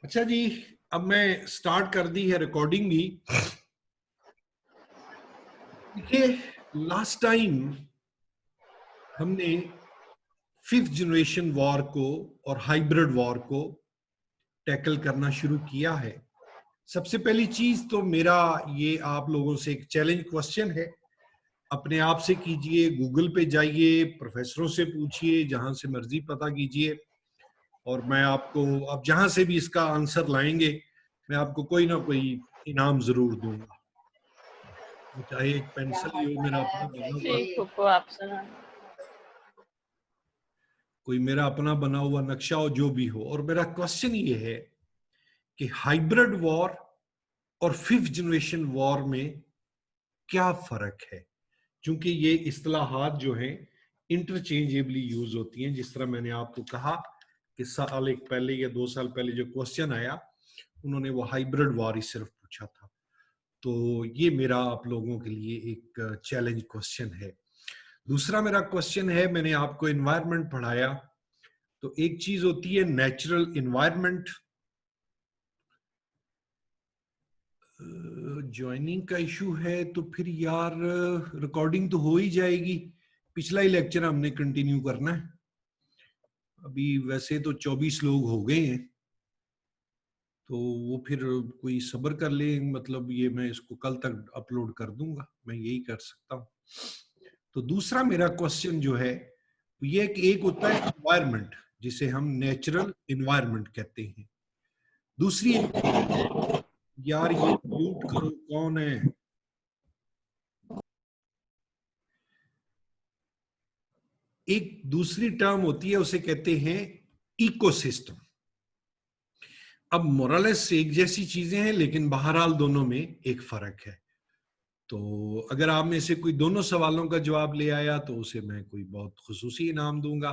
अच्छा जी, अब मैं स्टार्ट कर दी है रिकॉर्डिंग भी। देखिए, लास्ट टाइम हमने फिफ्थ जनरेशन वॉर को और हाइब्रिड वॉर को टैकल करना शुरू किया है। सबसे पहली चीज तो मेरा ये आप लोगों से एक चैलेंज क्वेश्चन है, अपने आप से कीजिए, गूगल पे जाइए, प्रोफेसरों से पूछिए, जहां से मर्जी पता कीजिए, और मैं आपको, आप जहां से भी इसका आंसर लाएंगे, मैं आपको कोई ना कोई इनाम जरूर दूंगा। चाहे एक पेंसिल ही हो मेरा अपना बना हुआ, ठीक को आप सुना। कोई मेरा अपना बना हुआ नक्शा हो, जो भी हो। और मेरा क्वेश्चन ये है कि हाइब्रिड वॉर और फिफ्थ जनरेशन वॉर में क्या फर्क है, क्योंकि ये इस्तिलाहात जो हैं इंटरचेंजेबली यूज होती हैं। जिस तरह मैंने आपको कहा कि साल एक पहले या 2 साल पहले जो क्वेश्चन आया, उन्होंने वो हाइब्रिड वॉर ही सिर्फ पूछा था। तो ये मेरा आप लोगों के लिए एक चैलेंज क्वेश्चन है। दूसरा मेरा क्वेश्चन है, मैंने आपको एनवायरनमेंट पढ़ाया, तो एक चीज होती है नेचुरल एनवायरनमेंट। ज्वाइनिंग का इशू है तो फिर यार रिकॉर्डिंग तो हो ही जाएगी। पिछला ही लेक्चर हमने कंटिन्यू करना है। अभी वैसे तो 24 लोग हो गए हैं, तो वो फिर कोई सब्र कर ले, मतलब ये मैं इसको कल तक अपलोड कर दूंगा, मैं यही कर सकता हूँ। तो दूसरा मेरा क्वेश्चन जो है ये कि एक होता है एनवायरनमेंट, जिसे हम नेचुरल एनवायरनमेंट कहते हैं। दूसरी यार ये म्यूट करो, कौन है? एक दूसरी टर्म होती है, उसे कहते हैं इकोसिस्टम। अब मोरलेस एक जैसी चीजें हैं, लेकिन बहरहाल दोनों में एक फर्क है। तो अगर आप में से कोई दोनों सवालों का जवाब ले आया तो उसे मैं कोई बहुत खुसूसी इनाम दूंगा।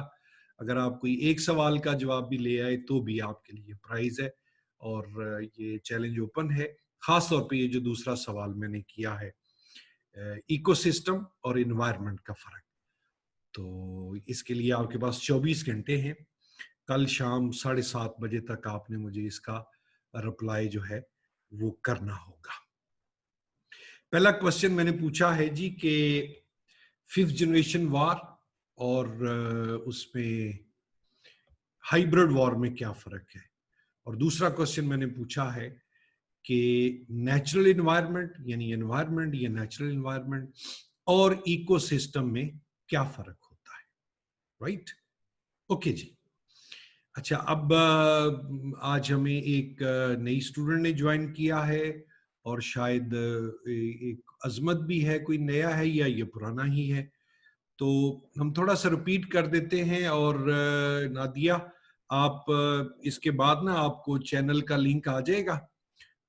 अगर आप कोई एक सवाल का जवाब भी ले आए तो भी आपके लिए प्राइज है। और ये चैलेंज ओपन है, खास तौर पे ये जो दूसरा सवाल मैंने किया है, इकोसिस्टम और एनवायरनमेंट का फर्क। तो इसके लिए आपके पास 24 घंटे हैं। कल शाम 7:30 बजे तक आपने मुझे इसका रिप्लाई जो है वो करना होगा। पहला क्वेश्चन मैंने पूछा है जी कि फिफ्थ जनरेशन वॉर और उसमें हाइब्रिड वॉर में क्या फर्क है। और दूसरा क्वेश्चन मैंने पूछा है कि नेचुरल एनवायरनमेंट यानी एनवायरनमेंट या नेचुरल एनवायरनमेंट और इकोसिस्टम में क्या फर्क होता है। राइट, ओके जी। अच्छा, अब आज हमें एक नई स्टूडेंट ने ज्वाइन किया है, और शायद एक अजमत भी है, कोई नया है या ये पुराना ही है। तो हम थोड़ा सा रिपीट कर देते हैं। और नादिया, आप इसके बाद ना आपको चैनल का लिंक आ जाएगा,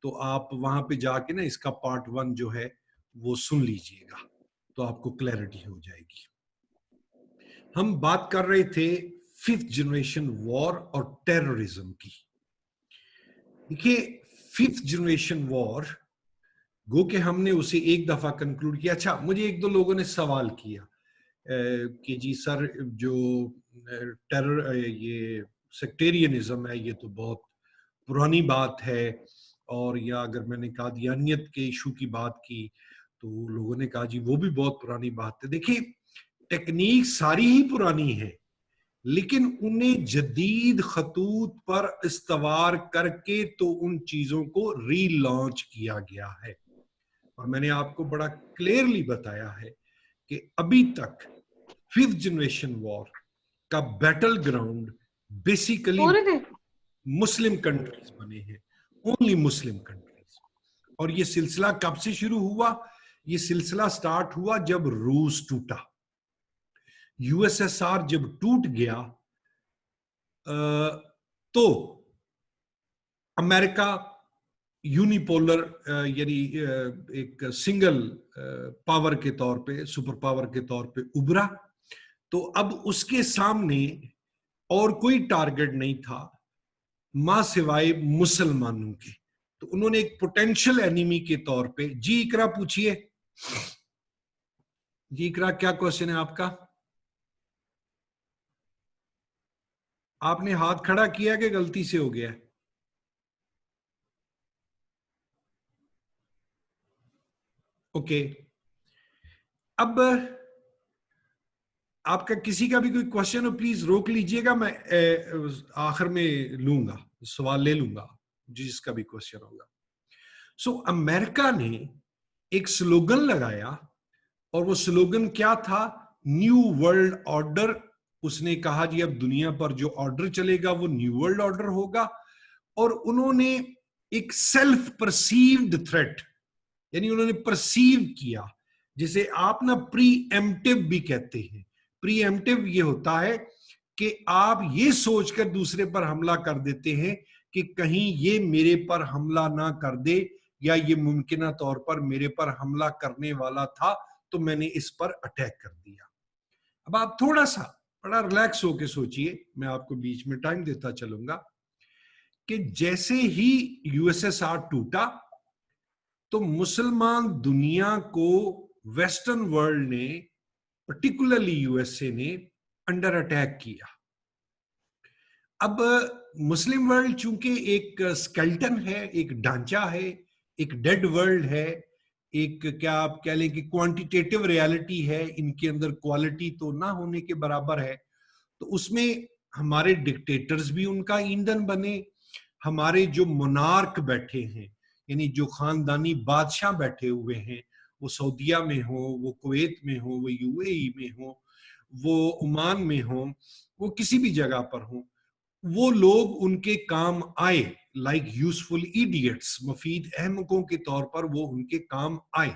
तो आप वहां पे जाके ना इसका पार्ट 1 जो है वो सुन लीजिएगा, तो आपको क्लैरिटी हो जाएगी। हम बात कर रहे थे फिफ्थ जनरेशन वॉर और टेररिज्म की। देखिए, फिफ्थ जनरेशन वॉर गो के हमने उसे एक दफा कंक्लूड किया। अच्छा, मुझे एक दो लोगों ने सवाल किया कि जी सर, जो टेरर ये सेक्टेरियनिज्म है, ये तो बहुत पुरानी बात है। और या अगर मैंने कादियानियत के इशू की बात की तो लोगों ने कहा जी वो भी बहुत पुरानी बात है। देखिए, टेक्निक सारी ही पुरानी है, लेकिन उन्हें जदीद खतूत पर इस्तवार करके तो उन चीजों को रीलॉन्च किया गया है। और मैंने आपको बड़ा क्लियरली बताया है कि अभी तक फिफ्थ जनरेशन वॉर का battle ground basically Muslim countries बने हैं, ओनली मुस्लिम कंट्रीज। और ये सिलसिला कब से शुरू हुआ? ये सिलसिला स्टार्ट हुआ जब रूस टूटा। यूएसएसआर जब टूट गया तो अमेरिका यूनिपोलर यानी एक सिंगल पावर के तौर पे, सुपर पावर के तौर पे उभरा। तो अब उसके सामने और कोई टारगेट नहीं था मां सिवाय मुसलमानों के। तो उन्होंने एक पोटेंशियल एनिमी के तौर पे, जी इकरा पूछिए, जी इकरा क्या क्वेश्चन है आपका? आपने हाथ खड़ा किया कि गलती से हो गया? ओके, अब आपका किसी का भी कोई क्वेश्चन हो प्लीज रोक लीजिएगा, मैं आखिर में लूंगा, सवाल ले लूंगा जिसका भी क्वेश्चन होगा। सो अमेरिका ने एक स्लोगन लगाया और वो स्लोगन क्या था? New world order. उसने कहा जी अब दुनिया पर जो ऑर्डर चलेगा वो न्यू वर्ल्ड ऑर्डर होगा। और उन्होंने एक सेल्फ परसीव्ड थ्रेट, यानी उन्होंने परसीव किया, जिसे आप ना प्री एम्प्टिव भी कहते हैं। प्री एम्प्टिव ये होता है कि आप ये सोचकर दूसरे पर हमला कर देते हैं कि कहीं ये मेरे पर हमला ना कर दे, या ये मुमकिन तौर पर मेरे पर हमला करने वाला था तो मैंने इस पर अटैक कर दिया। अब आप थोड़ा सा बड़ा रिलैक्स होकर सोचिए, मैं आपको बीच में टाइम देता चलूंगा कि जैसे ही यूएसएसआर टूटा तो मुसलमान दुनिया को वेस्टर्न वर्ल्ड ने, पर्टिकुलरली यूएसए ने, अंडर अटैक किया। अब मुस्लिम वर्ल्ड चूंकि एक स्केल्टन है, एक ढांचा है, एक डेड वर्ल्ड है, एक क्या आप कह लें कि क्वांटिटेटिव रियलिटी है, इनके अंदर क्वालिटी तो ना होने के बराबर है, तो उसमें हमारे डिक्टेटर्स भी उनका ईंधन बने, हमारे जो मोनार्क बैठे हैं, यानी जो खानदानी बादशाह बैठे हुए हैं, वो सऊदिया में हो, वो कुवैत में हो, वो यूएई में हो, वो ओमान में हो, वो किसी भी जगह पर हो, वो लोग उनके काम आए, लाइक यूजफुल इडियट्स, मुफीद अहमकों के तौर पर वो उनके काम आए।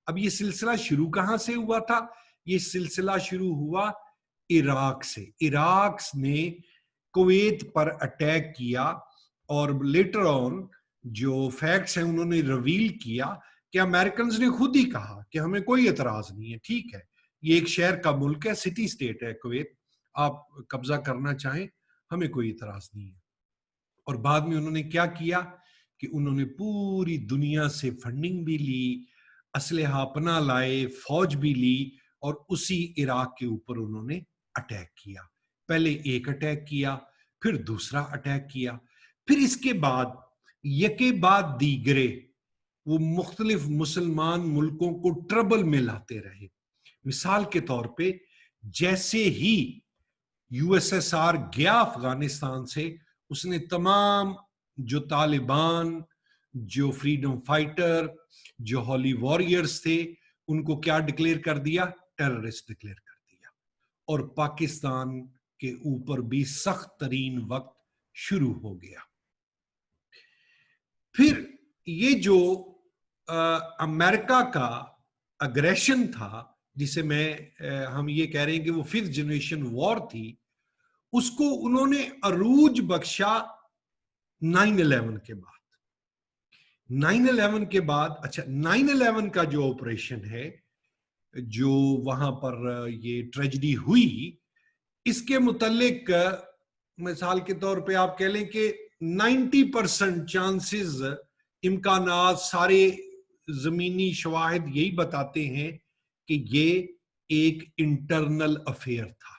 अब ये सिलसिला शुरू कहां से हुआ था? ये सिलसिला शुरू हुआ इराक से। इराक ने कुवैत पर अटैक किया और लेटर ऑन जो फैक्ट्स हैं उन्होंने रिवील किया कि अमेरिकन ने खुद ही कहा कि हमें कोई एतराज नहीं है, ठीक है, ये एक शहर का मुल्क है, सिटी स्टेट है कुवैत, आप कब्जा करना चाहें, हमें कोई इतराज नहीं है। और बाद में उन्होंने क्या किया कि उन्होंने पूरी दुनिया से फंडिंग भी ली, असलहा अपना लाए, फौज भी ली, और उसी इराक के ऊपर उन्होंने अटैक किया। पहले एक अटैक किया, फिर दूसरा अटैक किया, फिर इसके बाद यके बाद दीगरे वो मुख्तलिफ मुसलमान मुल्कों को ट्रबल में लाते रहे। मिसाल के तौर पे जैसे ही यूएसएसआर गया अफगानिस्तान से, उसने तमाम जो तालिबान, जो फ्रीडम फाइटर, जो हॉली वॉरियर्स थे, उनको क्या डिक्लेयर कर दिया? टेररिस्ट डिक्लेयर कर दिया। और पाकिस्तान के ऊपर भी सख्त तरीन वक्त शुरू हो गया। फिर ये जो अमेरिका का अग्रेशन था, जिसे हम ये कह रहे हैं कि वो 5th जनरेशन वॉर थी, उसको उन्होंने अरूज बख्शा 9/11 के बाद। 9/11 के बाद, अच्छा 9/11 का जो ऑपरेशन है, जो वहां पर ये ट्रेजेडी हुई, इसके मुतालिक मिसाल के तौर पे आप कह लें कि 90% चांसेस, इम्कानात, सारे जमीनी शवाहिद यही बताते हैं कि ये एक इंटरनल अफेयर था।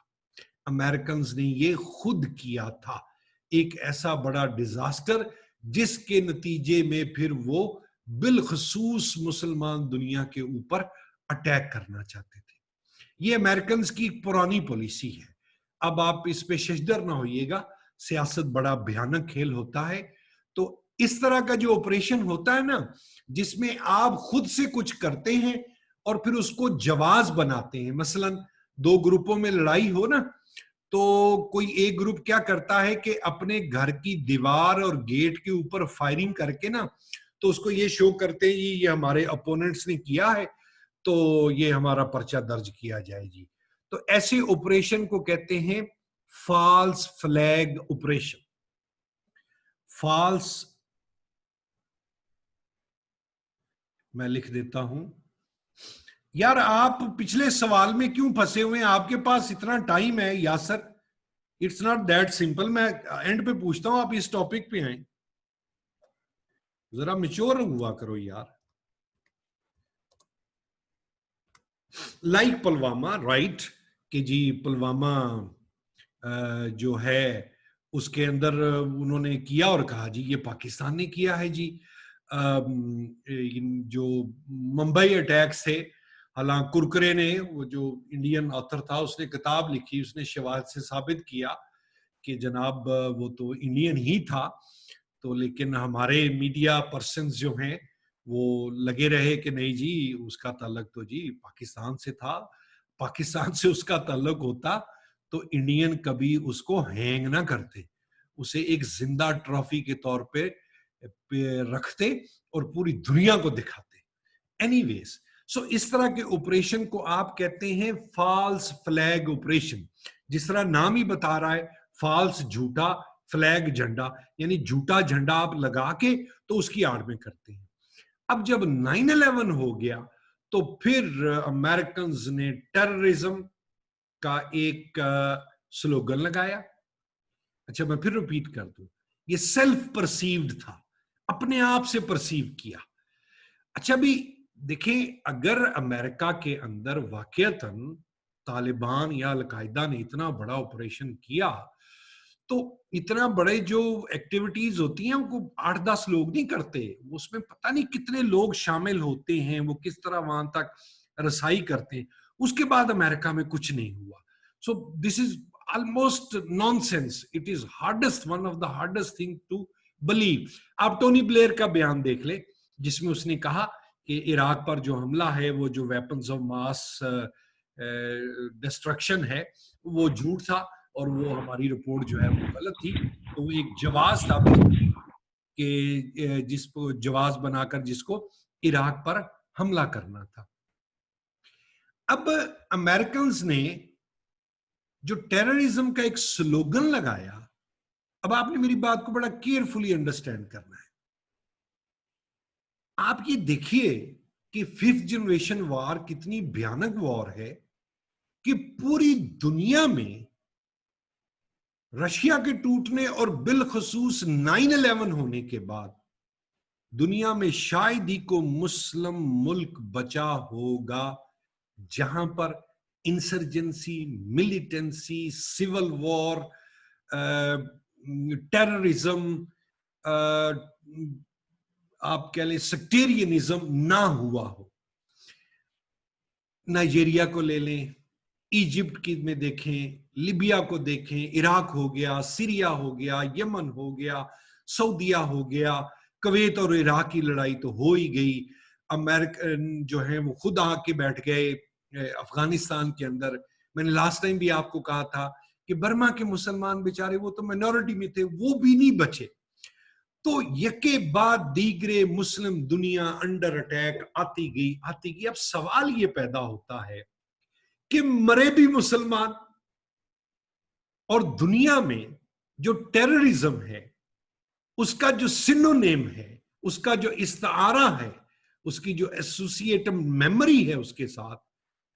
अमेरिकन ने ये खुद किया था, एक ऐसा बड़ा डिजास्टर जिसके नतीजे में फिर वो बिलखसूस मुसलमान दुनिया के ऊपर अटैक करना चाहते थे। ये अमेरिकन की पुरानी पॉलिसी है। अब आप इस पे शशदर ना होइएगा, सियासत बड़ा भयानक खेल होता है। तो इस तरह का जो ऑपरेशन होता है ना, जिसमें आप खुद से कुछ करते हैं और फिर उसको जवाज बनाते हैं, मसलन 2 ग्रुपों में लड़ाई हो ना, तो कोई एक ग्रुप क्या करता है कि अपने घर की दीवार और गेट के ऊपर फायरिंग करके ना, तो उसको ये शो करते हैं ये हमारे अपोनेंट्स ने किया है, तो ये हमारा पर्चा दर्ज किया जाए जी। तो ऐसे ऑपरेशन को कहते हैं फॉल्स फ्लैग ऑपरेशन। फॉल्स, मैं लिख देता हूं। यार आप पिछले सवाल में क्यों फंसे हुए हैं? आपके पास इतना टाइम है Yasir, it's not that simple. मैं एंड पे पूछता हूं, आप इस टॉपिक पे आए, जरा मिच्योर हुआ करो यार। लाइक पुलवामा, राइट, कि जी पुलवामा जो है उसके अंदर उन्होंने किया और कहा जी ये पाकिस्तान ने किया है जी। जो मुंबई अटैक्स थे, हालांकि कुरकरे ने, वो जो इंडियन ऑथर था, उसने किताब लिखी, उसने शवाहिद से साबित किया कि जनाब वो तो इंडियन ही था, तो लेकिन हमारे मीडिया पर्सन्स जो हैं वो लगे रहे कि नहीं जी उसका ताल्लुक तो जी पाकिस्तान से था, पाकिस्तान से उसका ताल्लुक होता तो इंडियन कभी उसको हैंग ना करते, उसे एक जिंदा ट्रॉफी के तौर पे रखते और पूरी दुनिया को दिखाते। एनीवेज, सो इस तरह के ऑपरेशन को आप कहते हैं फॉल्स फ्लैग ऑपरेशन। जिस तरह नाम ही बता रहा है, फॉल्स झूठा, फ्लैग झंडा, यानी झूठा झंडा आप लगा के तो उसकी आड़ में करते हैं। अब जब 9/11 हो गया तो फिर अमेरिकन ने टेररिज्म का एक स्लोगन लगाया। अच्छा, मैं फिर रिपीट कर दूं, ये सेल्फ परसीव्ड था, अपने आप से परसीव किया। अच्छा, भी देखिए, अगर अमेरिका के अंदर वाकईतन तालिबान या अलकायदा ने इतना बड़ा ऑपरेशन किया, तो इतना बड़े जो एक्टिविटीज होती हैं उनको 8-10 लोग नहीं करते, उसमें पता नहीं कितने लोग शामिल होते हैं, वो किस तरह वहां तक रसाई करते हैं। उसके बाद अमेरिका में कुछ नहीं हुआ। So this is almost nonsense, it is hardest, one of the hardest thing to believe. आप टोनी ब्लेयर का बयान देख ले, जिसमें उसने कहा कि इराक पर जो हमला है वो जो वेपन्स ऑफ मास डिस्ट्रक्शन है वो झूठ था और वो हमारी रिपोर्ट जो है वो गलत थी। तो वो एक जवाब था कि जिसको जवाब बनाकर जिसको इराक पर हमला करना था। अब अमेरिकन ने जो टेररिज्म का एक स्लोगन लगाया, अब आपने मेरी बात को बड़ा केयरफुली अंडरस्टैंड करना है। आप ये देखिए कि 5th जनरेशन वॉर कितनी भयानक वॉर है कि पूरी दुनिया में रशिया के टूटने और बिलखसूस 9/11 होने के बाद दुनिया में शायद ही को मुस्लिम मुल्क बचा होगा जहां पर insurgency, militancy, civil war, terrorism, आप कह लें सेक्टेरियनिज्म ना हुआ हो। नाइजीरिया को ले लें, इजिप्ट की में देखें, लिबिया को देखें, इराक हो गया, सीरिया हो गया, यमन हो गया, सऊदिया हो गया, कुवैत और इराक की लड़ाई तो हो ही गई। अमेरिकन जो है वो खुद आके बैठ गए अफगानिस्तान के अंदर। मैंने लास्ट टाइम भी आपको कहा था कि बर्मा के मुसलमान बेचारे वो तो माइनॉरिटी में थे, वो भी नहीं बचे। तो यके बाद दीगरे मुस्लिम दुनिया अंडर अटैक आती गई। अब सवाल ये पैदा होता है कि मरे भी मुसलमान, और दुनिया में जो टेररिज्म है उसका जो सिनोनिम है, उसका जो इस्तारा है, उसकी जो एसोसिएटिव मेमोरी है उसके साथ,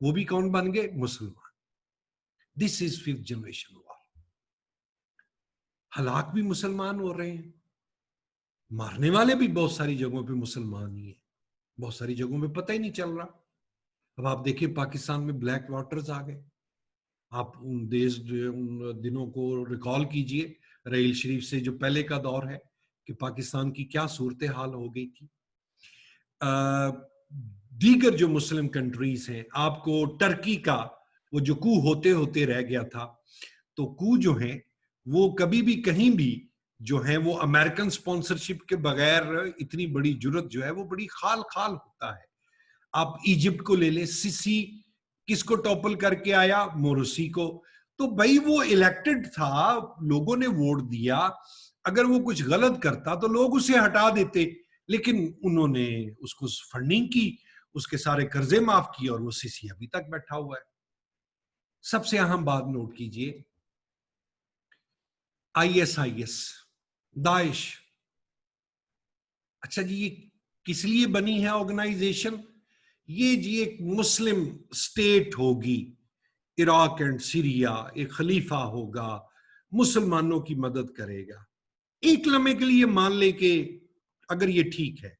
वो भी कौन बन गए? मुसलमान। This is 5th generation war. हलाक भी मुसलमान हो रहे हैं, मारने वाले भी बहुत सारी जगहों पे मुसलमान ही है, बहुत सारी जगहों पे पता ही नहीं चल रहा। अब आप देखिए पाकिस्तान में ब्लैक वाटर्स आ गए, आप उन दिनों को रिकॉल कीजिए, रहील शरीफ से जो पहले का दौर है कि पाकिस्तान की क्या सूरत हाल हो गई थी। दीगर जो मुस्लिम कंट्रीज हैं, आपको टर्की का वो जो कू होते होते रह गया था, तो कू जो है वो कभी भी कहीं भी जो है वो अमेरिकन स्पॉन्सरशिप के बगैर इतनी बड़ी जुर्रत जो है वो बड़ी खाल खाल होता है। आप इजिप्ट को ले लें, सिसी किसको टॉपल करके आया? मोरसी को। तो भाई वो इलेक्टेड था, लोगों ने वोट दिया, अगर वो कुछ गलत करता तो लोग उसे हटा देते, लेकिन उन्होंने उसको फंडिंग की, उसके सारे कर्जे माफ किए और वो सिसी अभी तक बैठा हुआ है। सबसे अहम बात नोट कीजिए, ISIS, दाइश। अच्छा जी, ये किस लिए बनी है ऑर्गेनाइजेशन? ये जी एक मुस्लिम स्टेट होगी, इराक एंड सीरिया, एक खलीफा होगा, मुसलमानों की मदद करेगा। एक लम्हे के लिए मान ले कि अगर ये ठीक है,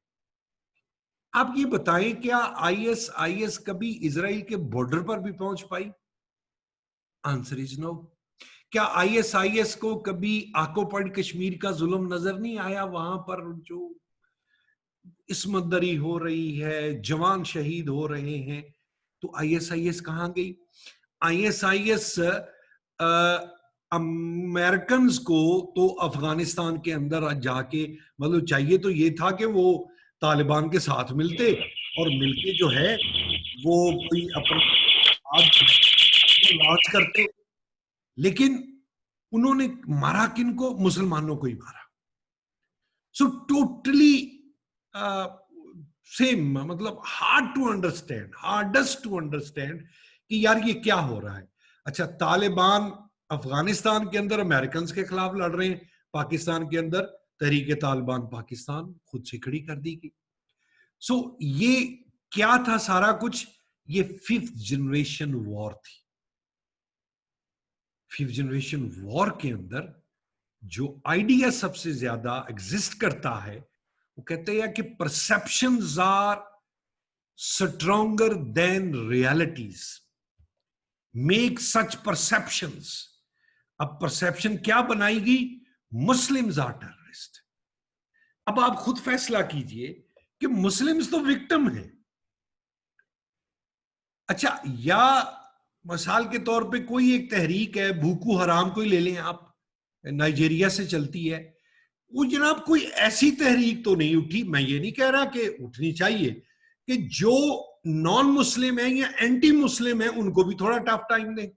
आप ये बताएं क्या ISIS कभी इजराइल के बॉर्डर पर भी पहुंच पाई? Answer is no. क्या ISIS को कभी ऑक्युपाइड कश्मीर का जुल्म नजर नहीं आया? वहां पर जो इस्मतदरी हो रही है, जवान शहीद हो रहे हैं, तो आईएसआईएस कहां गई? आईएसआईएस अमेरिकन को तो अफगानिस्तान के अंदर जाके, मतलब चाहिए तो ये था कि वो तालिबान के साथ मिलते और मिलके जो है वो कोई अपना लॉन्च करते, लेकिन उन्होंने मारा किनको? मुसलमानों को ही मारा। सो टोटली सेम, मतलब हार्डेस्ट टू अंडरस्टैंड कि यार ये क्या हो रहा है। अच्छा, तालिबान अफगानिस्तान के अंदर अमेरिकन के खिलाफ लड़ रहे हैं, पाकिस्तान के अंदर तहरीक तालिबान पाकिस्तान खुद से खड़ी कर दी गई। सो ये क्या था सारा कुछ? ये 5th जनरेशन वॉर थी। 5th जनरेशन वॉर के अंदर जो आइडिया सबसे ज्यादा एग्जिस्ट करता है, वो कहते हैं कि perceptions are stronger than realities, make such perceptions. अब परसेप्शन क्या बनाएगी? Muslims are terrorist. अब आप खुद फैसला कीजिए कि मुस्लिम्स तो विक्टिम हैं। अच्छा, या मिसाल के तौर पे कोई एक तहरीक है, भूकू हराम कोई ले लें आप, नाइजीरिया से चलती है, वो जनाब कोई ऐसी तहरीक तो नहीं उठी, मैं ये नहीं कह रहा कि उठनी चाहिए, कि जो नॉन मुस्लिम है या एंटी मुस्लिम है उनको भी थोड़ा टफ टाइम दें।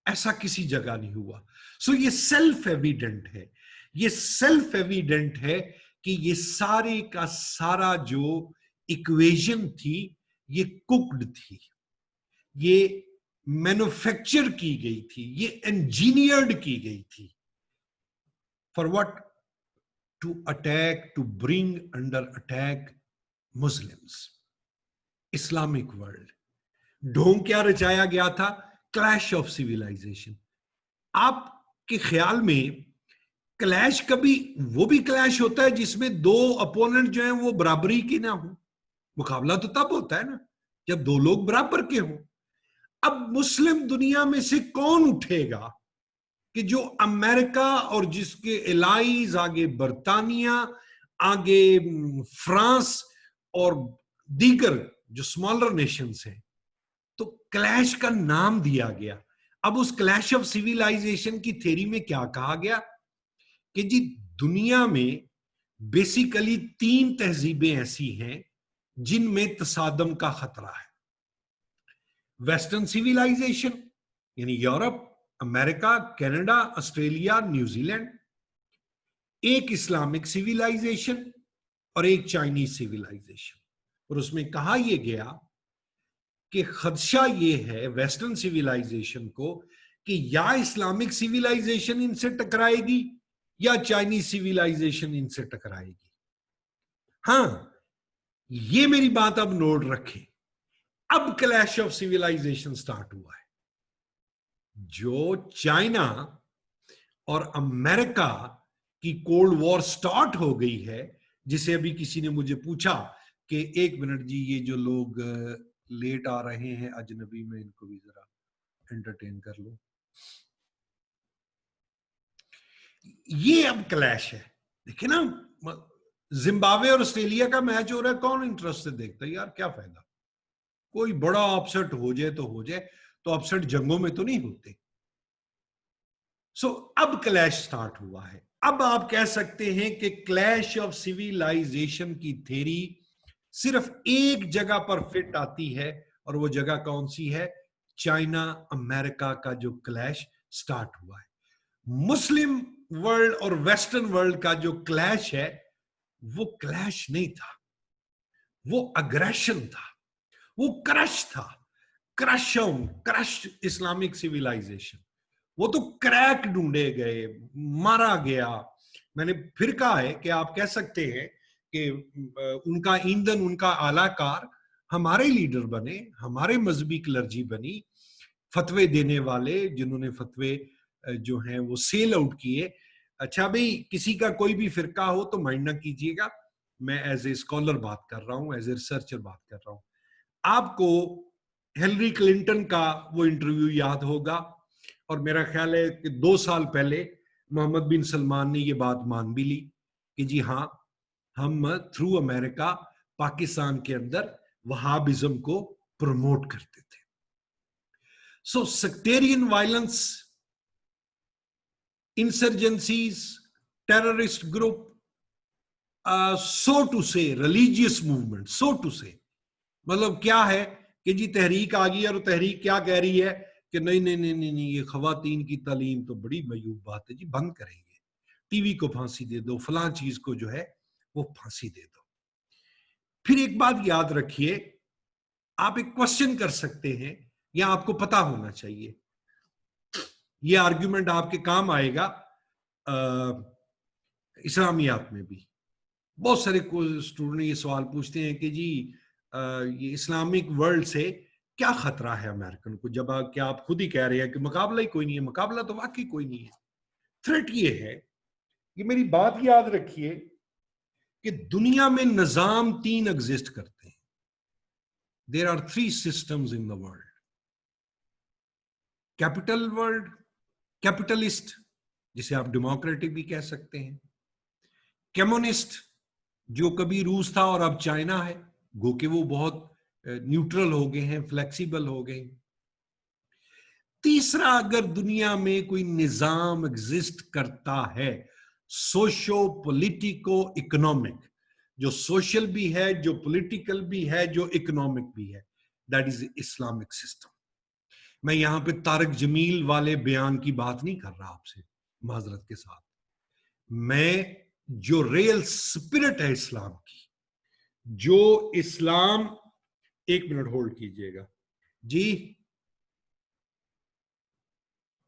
ऐसा किसी जगह नहीं हुआ। सो ये सेल्फ एविडेंट है, ये सेल्फ एविडेंट है कि ये सारे का सारा जो इक्वेशन थी ये कुक्ड थी, ये मैन्युफैक्चर की गई थी, ये इंजीनियर्ड की गई थी। For what? To attack, to bring under attack Muslims, Islamic world. ढोंग क्या रचाया गया था? Clash of civilization. आपके ख्याल में क्लैश कभी वो भी क्लैश होता है जिसमें दो अपोनेंट जो हैं वो बराबरी की ना हो? मुकाबला तो तब होता है ना जब दो लोग बराबर के हों। अब मुस्लिम दुनिया में से कौन उठेगा कि जो अमेरिका और जिसके एलाइज, आगे बर्तानिया, आगे फ्रांस और दीगर जो स्मॉलर नेशंस हैं, तो क्लैश का नाम दिया गया। अब उस क्लैश ऑफ सिविलाइजेशन की थ्योरी में क्या कहा गया कि जी दुनिया में बेसिकली 3 तहजीबें ऐसी हैं जिनमें तसादम का खतरा है। वेस्टर्न सिविलाइजेशन यानी Europe, America, Canada, Australia, New Zealand, एक इस्लामिक सिविलाइजेशन और एक चाइनीज सिविलाइजेशन। और उसमें कहा यह गया कि खदशा ये है वेस्टर्न सिविलाइजेशन को कि या इस्लामिक सिविलाइजेशन इनसे टकराएगी या चाइनीज सिविलाइजेशन इनसे टकराएगी। हां, ये मेरी बात अब नोट रखें, अब क्लैश ऑफ सिविलाइजेशन स्टार्ट हुआ है। जो चाइना और अमेरिका की कोल्ड वॉर स्टार्ट हो गई है, जिसे अभी किसी ने मुझे पूछा कि 1 मिनट जी, ये जो लोग लेट आ रहे हैं अजनबी में, इनको भी जरा एंटरटेन कर लो। ये अब क्लैश है। देखिए ना, जिम्बाब्वे और ऑस्ट्रेलिया का मैच हो रहा है, कौन इंटरेस्ट से देखता है? यार क्या फायदा, कोई बड़ा अपसेट हो जाए तो हो जाए, तो अपसेट जंगों में तो नहीं होते। सो अब क्लैश स्टार्ट हुआ है। अब आप कह सकते हैं कि क्लैश ऑफ सिविलाइजेशन की थ्योरी सिर्फ एक जगह पर फिट आती है, और वो जगह कौन सी है? चाइना अमेरिका का जो क्लैश स्टार्ट हुआ है। मुस्लिम वर्ल्ड और वेस्टर्न वर्ल्ड का जो क्लैश है, वो क्लैश नहीं था, वो अग्रेशन था, वो क्रश था। Crush Islamic civilization. वो तो क्रैक ढूंढे गए, मारा गया। मैंने फिर कहा है कि आप कह सकते हैं कि उनका ईंधन, उनका आलाकार हमारे लीडर बने, हमारे मजहबी क्लर्जी बनी, फतवे देने वाले जिन्होंने फतवे जो हैं वो सेल आउट किए। अच्छा भाई, किसी का कोई भी फिरका हो तो माइंड ना कीजिएगा, मैं एज ए स्कॉलर बात कर रहा हूं, एज ए रिसर्चर बात कर रहा हूं। आपको हिलरी क्लिंटन का वो इंटरव्यू याद होगा, और मेरा ख्याल है कि 2 साल पहले मोहम्मद बिन सलमान ने ये बात मान भी ली कि जी हाँ, हम थ्रू अमेरिका पाकिस्तान के अंदर वहाबिज्म को प्रमोट करते थे। So sectarian violence, insurgencies, terrorist group, so to say religious movement, so to say मतलब क्या है कि जी तहरीक आ गई और तहरीक क्या कह रही है कि नहीं नहीं नहीं नहीं, नहीं ये खवातीन की तालीम तो बड़ी मयूब बात है जी, बंद करेंगे, टीवी को फांसी दे दो, फलां चीज को जो है वो फांसी दे दो। फिर एक बात याद रखिए, आप एक क्वेश्चन कर सकते हैं या आपको पता होना चाहिए, ये आर्ग्यूमेंट आपके काम आएगा इस्लामियात में भी। बहुत सारे स्टूडेंट ये सवाल पूछते हैं कि जी ये इस्लामिक वर्ल्ड से क्या खतरा है अमेरिकन को, जब क्या आप खुद ही कह रहे हैं कि मुकाबला ही कोई नहीं है। मुकाबला तो वाकई कोई नहीं है। थ्रेट ये है, ये मेरी बात याद रखिए कि दुनिया में निजाम 3 एग्जिस्ट करते हैं। There are 3 systems in the world. Capital world, capitalist, जिसे आप डेमोक्रेटिक भी कह सकते हैं। कम्युनिस्ट, जो कभी रूस था और अब चाइना है, गो के वो बहुत न्यूट्रल हो गए हैं, फ्लेक्सिबल हो गए। तीसरा, अगर दुनिया में कोई निजाम एग्जिस्ट करता है सोशो पॉलिटिको इकोनॉमिक, जो सोशल भी है, जो पॉलिटिकल भी है, जो इकोनॉमिक भी है, दैट इज इस्लामिक सिस्टम। मैं यहां पे तारक जमील वाले बयान की बात नहीं कर रहा आपसे, माजरत के साथ। मैं जो रियल स्पिरिट है इस्लाम की, जो इस्लाम, 1 मिनट होल्ड कीजिएगा जी,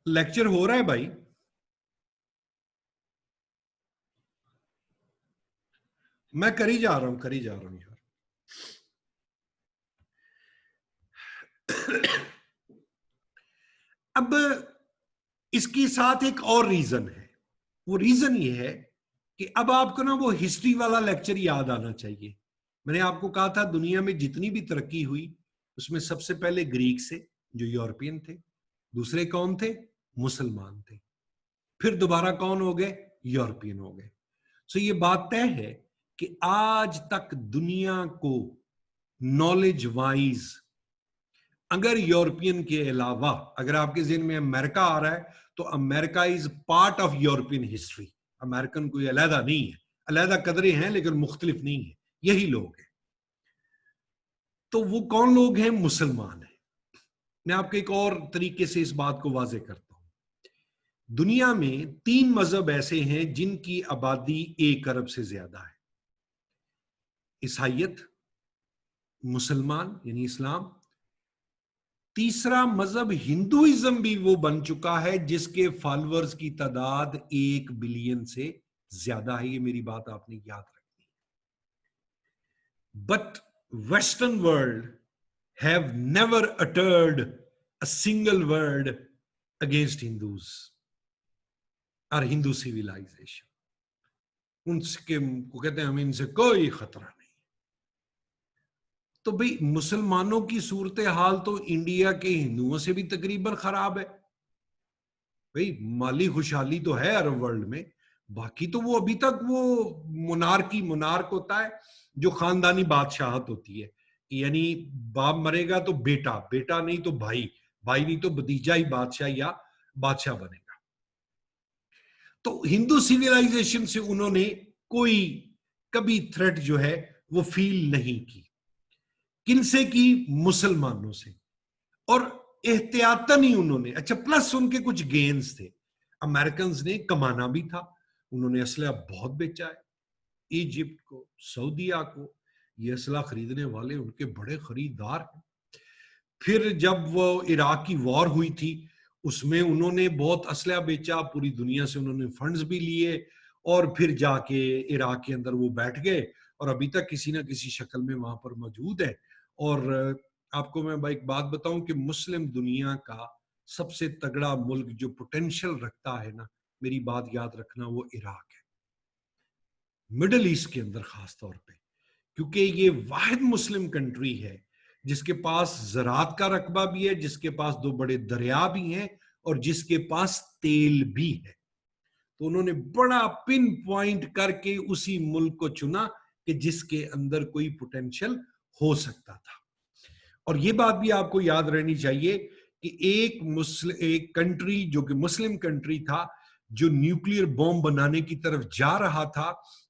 लेक्चर हो रहा है भाई। मैं करी जा रहा हूं यार। अब इसके साथ एक और रीजन है। वो रीजन ये है कि अब आपको ना वो हिस्ट्री वाला लेक्चर याद आना चाहिए। मैंने आपको कहा था दुनिया में जितनी भी तरक्की हुई उसमें सबसे पहले ग्रीक से, जो यूरोपियन थे, दूसरे कौन थे? मुसलमान थे, फिर दोबारा कौन हो गए? यूरोपियन हो गए। सो ये बात तय है कि आज तक दुनिया को नॉलेज वाइज, अगर यूरोपियन के अलावा, अगर आपके ज़हन में अमेरिका आ रहा है तो America is part of European history. American कोई अलहदा नहीं है, अलहदा कदरें हैं लेकिन मुख्तलिफ नहीं है, यही लोग हैं। तो वो कौन लोग हैं? मुसलमान हैं। मैं आपको एक और तरीके से इस बात को वाजे करता हूं। दुनिया में 3 मजहब ऐसे हैं जिनकी आबादी 1 अरब से ज्यादा है। ईसाइयत, मुसलमान यानी इस्लाम, तीसरा मजहब हिंदुइज्म भी वो बन चुका है जिसके फॉलोअर्स की तादाद 1 बिलियन से ज्यादा है। ये मेरी बात आपने याद रखनी है। But western world have never uttered a single word against Hindus और हिंदू सिविलाइजेशन। उनके को कहते हैं हमें इनसे कोई खतरा नहीं। तो भाई मुसलमानों की सूरत हाल तो इंडिया के हिंदुओं से भी तकरीबन खराब है। भाई माली खुशहाली तो है अरब वर्ल्ड में, बाकी तो वो अभी तक वो मुनार्क होता है, जो खानदानी बादशाहत होती है, यानी बाप मरेगा तो बेटा, बेटा नहीं तो भाई, भाई नहीं तो भतीजा ही बादशाह या बादशाह बनेगा। तो हिंदू सिविलाइजेशन से उन्होंने कोई कभी थ्रेट जो है वो फील नहीं की। किनसे की? मुसलमानों से। और एहतियातन ही उन्होंने, अच्छा प्लस उनके कुछ गेन्स थे। अमेरिकन ने कमाना भी था, उन्होंने असला बहुत बेचा है इजिप्ट को, सऊदीया को। ये असला खरीदने वाले उनके बड़े खरीदार हैं। फिर जब वो इराक की वॉर हुई थी उसमें उन्होंने बहुत असला बेचा, पूरी दुनिया से उन्होंने फंड्स भी लिए और फिर जाके इराक के अंदर वो बैठ गए और अभी तक किसी ना किसी शक्ल में वहां पर मौजूद है। और आपको मैं भाई एक बात बताऊं कि मुस्लिम दुनिया का सबसे तगड़ा मुल्क जो पोटेंशियल रखता है ना, मेरी बात याद रखना, वो इराक है, मिडल ईस्ट के अंदर खास तौर पे, क्योंकि ये वाहिद मुस्लिम कंट्री है जिसके पास ज़रात का रकबा भी है, जिसके पास 2 बड़े दरिया भी हैं और जिसके पास तेल भी है। तो उन्होंने बड़ा पिन पॉइंट करके उसी मुल्क को चुना कि जिसके अंदर कोई पोटेंशियल हो सकता था। और ये बात भी आपको याद रहनी चाहिए कि एक कंट्री जो कि मुस्लिम कंट्री था, जो न्यूक्लियर बॉम्ब बनाने की तरफ जा रहा था,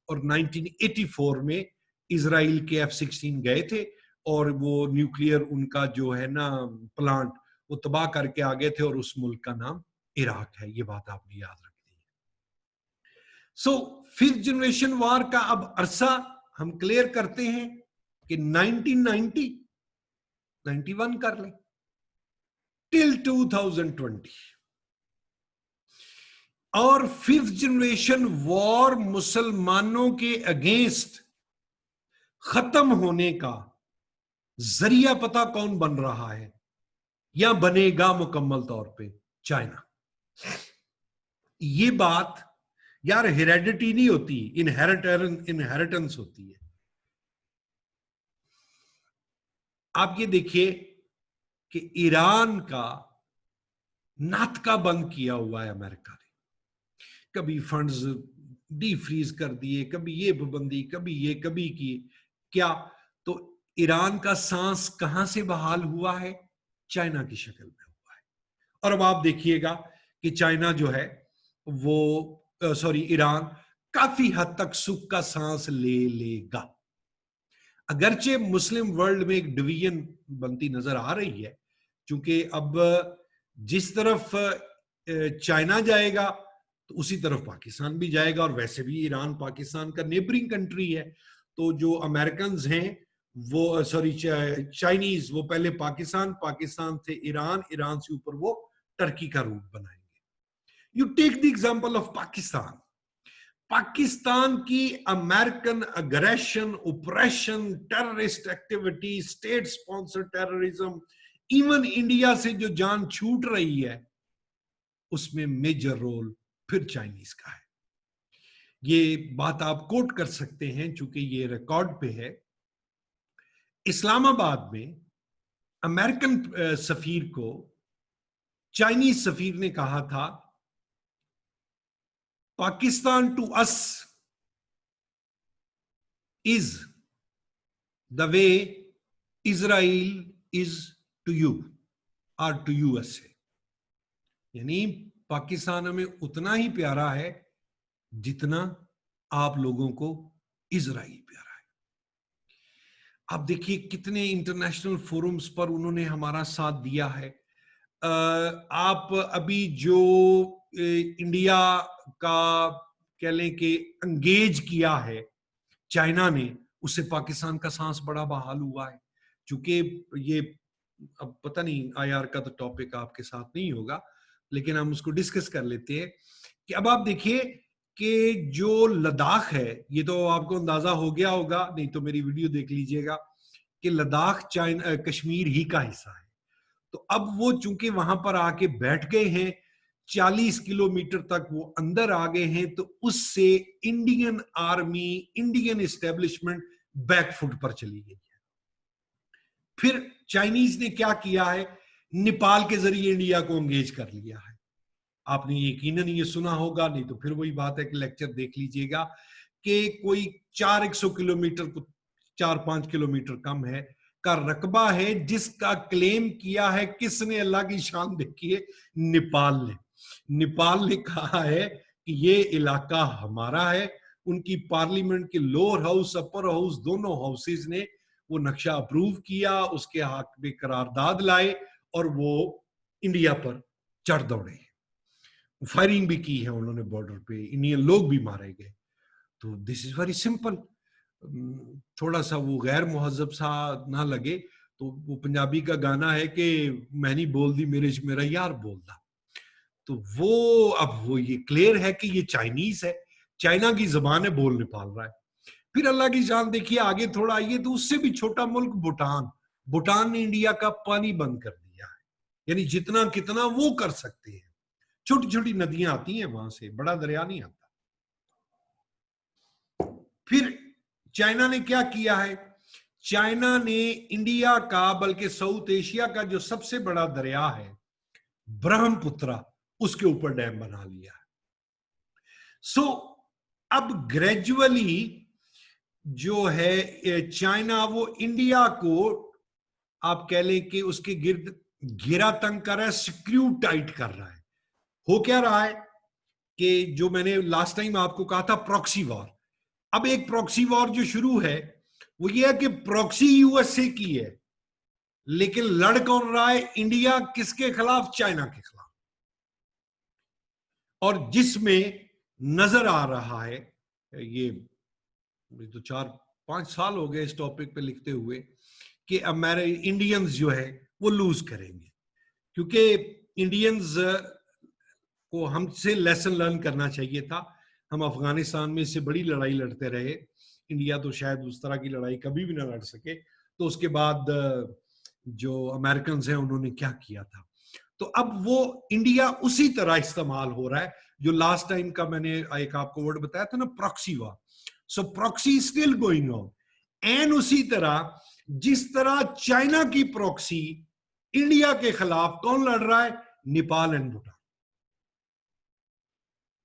और 1984 में इजराइल के F-16 गए थे और वो न्यूक्लियर उनका जो है ना प्लांट वो तबाह करके आ गए थे, और उस मुल्क का नाम इराक है। ये बात आपने याद रखनी है। सो 5th जनरेशन वॉर का अब अरसा हम क्लियर करते हैं कि 1990 91 कर ले टिल 2020, और 5th जनरेशन वॉर मुसलमानों के अगेंस्ट खत्म होने का जरिया पता कौन बन रहा है या बनेगा मुकम्मल तौर पे? चाइना। ये बात यार हेरेडिटी नहीं होती, इनहेरिटेंस होती है। आप ये देखिए कि ईरान का नाटका बंद किया हुआ है अमेरिका ने, कभी फंड्स डी फ्रीज कर दिए, कभी ये पाबंदी, कभी ये, कभी की क्या। तो ईरान का सांस कहां से बहाल हुआ है? चाइना की शक्ल में हुआ है। और अब आप देखिएगा कि चाइना जो है वो ईरान काफी हद तक सुख का सांस ले लेगा। अगरचे मुस्लिम वर्ल्ड में एक डिवीजन बनती नजर आ रही है, क्योंकि अब जिस तरफ चाइना जाएगा तो उसी तरफ पाकिस्तान भी जाएगा, और वैसे भी ईरान पाकिस्तान का नेबरिंग कंट्री है। तो जो अमेरिकन हैं वो चाइनीज वो पहले पाकिस्तान से ईरान, ईरान से ऊपर वो टर्की का रूट बनाएंगे। You take the example of Pakistan की American aggression, operation, terrorist activity, state sponsor terrorism, even India से जो जान छूट रही है, उसमें मेजर रोल फिर चाइनीज का है। ये बात आप कोट कर सकते हैं चूंकि ये रिकॉर्ड पे है। इस्लामाबाद में अमेरिकन सफीर को चाइनीज सफीर ने कहा था, Pakistan to us is the way Israel is to you और टू यूएसए। यानी पाकिस्तान में उतना ही प्यारा है जितना आप लोगों को इजराइल प्यारा है। आप देखिए कितने इंटरनेशनल फोरम्स पर उन्होंने हमारा साथ दिया है। आप अभी जो इंडिया का कह लें कि एंगेज किया है चाइना ने, उससे पाकिस्तान का सांस बड़ा बहाल हुआ है। चूंकि ये अब पता नहीं आईआर का तो टॉपिक आपके साथ नहीं होगा, लेकिन हम उसको डिस्कस कर लेते हैं कि अब आप देखिए कि जो लद्दाख है, ये तो आपको अंदाजा हो गया होगा, नहीं तो मेरी वीडियो देख लीजिएगा कि लद्दाख चाइना कश्मीर ही का हिस्सा है। तो अब वो चूंकि वहां पर आके बैठ गए हैं, 40 किलोमीटर तक वो अंदर आ गए हैं, तो उससे Indian army, Indian establishment backfoot पर चली गई है। फिर चाइनीज ने क्या किया है, नेपाल के जरिए इंडिया को एंगेज कर लिया है। आपने यकीनन ये सुना होगा, नहीं तो फिर वही बात है कि लेक्चर देख लीजिएगा कि कोई 400 किलोमीटर, 4-5 किलोमीटर कम है का रकबा है, जिसका क्लेम किया है किसने? अल्लाह की शान देखिए, नेपाल ने कहा है कि ये इलाका हमारा है। उनकी पार्लियामेंट के लोअर हाउस, अपर हाउस, दोनों हाउसेज ने वो नक्शा अप्रूव किया, उसके हक में करारदाद लाए, और वो इंडिया पर चढ़ दौड़े। फायरिंग भी की है उन्होंने बॉर्डर पे, इंडियन लोग भी मारे गए। तो दिस इज वेरी सिंपल। थोड़ा सा वो गैर मुहज्जब सा ना लगे तो वो पंजाबी का गाना है कि मैं नहीं बोल दी मेरा यार बोलदा। तो वो अब वो ये क्लियर है कि ये चाइनीज है, चाइना की जबान है, बोल नेपाल रहा है। फिर अल्लाह की जान देखिए, आगे थोड़ा आइए तो उससे भी छोटा मुल्क भूटान ने इंडिया का पानी बंद कर दिया है। यानी जितना कितना वो कर सकते हैं। छोटी छोटी नदियां आती हैं वहां से, बड़ा दरिया नहीं आता। फिर चाइना ने क्या किया है, चाइना ने इंडिया का, बल्कि साउथ एशिया का जो सबसे बड़ा दरिया है ब्रह्मपुत्रा, उसके ऊपर डैम बना लिया है। सो अब ग्रेजुअली जो है चाइना वो इंडिया को आप कह लें कि उसके गिर्द घेरा तंग कर रहा है, स्क्रू टाइट कर रहा है। हो क्या रहा है कि जो मैंने लास्ट टाइम आपको कहा था प्रॉक्सी वॉर, अब एक प्रॉक्सी वॉर जो शुरू है वो ये है कि प्रॉक्सी यूएसए की है, लेकिन लड़ कौन रहा है? इंडिया किसके खिलाफ? चाइना के खिलाफ। और जिसमें नजर आ रहा है, ये तो 4-5 साल हो गए इस टॉपिक पे लिखते हुए, कि अब मेरे इंडियंस जो है वो लूज करेंगे, क्योंकि इंडियंस को हमसे लेसन लर्न करना चाहिए था। हम अफगानिस्तान में इससे बड़ी लड़ाई लड़ते रहे, इंडिया तो शायद उस तरह की लड़ाई कभी भी ना लड़ सके। तो उसके बाद जो अमेरिकन हैं उन्होंने क्या किया था, तो अब वो इंडिया उसी तरह इस्तेमाल हो रहा है जो लास्ट टाइम का मैंने एक आपको वर्ड बताया था ना, proxy war. So proxy still going on, and उसी तरह जिस तरह चाइना की प्रॉक्सी इंडिया के खिलाफ कौन लड़ रहा है? Nepal and Bhutan.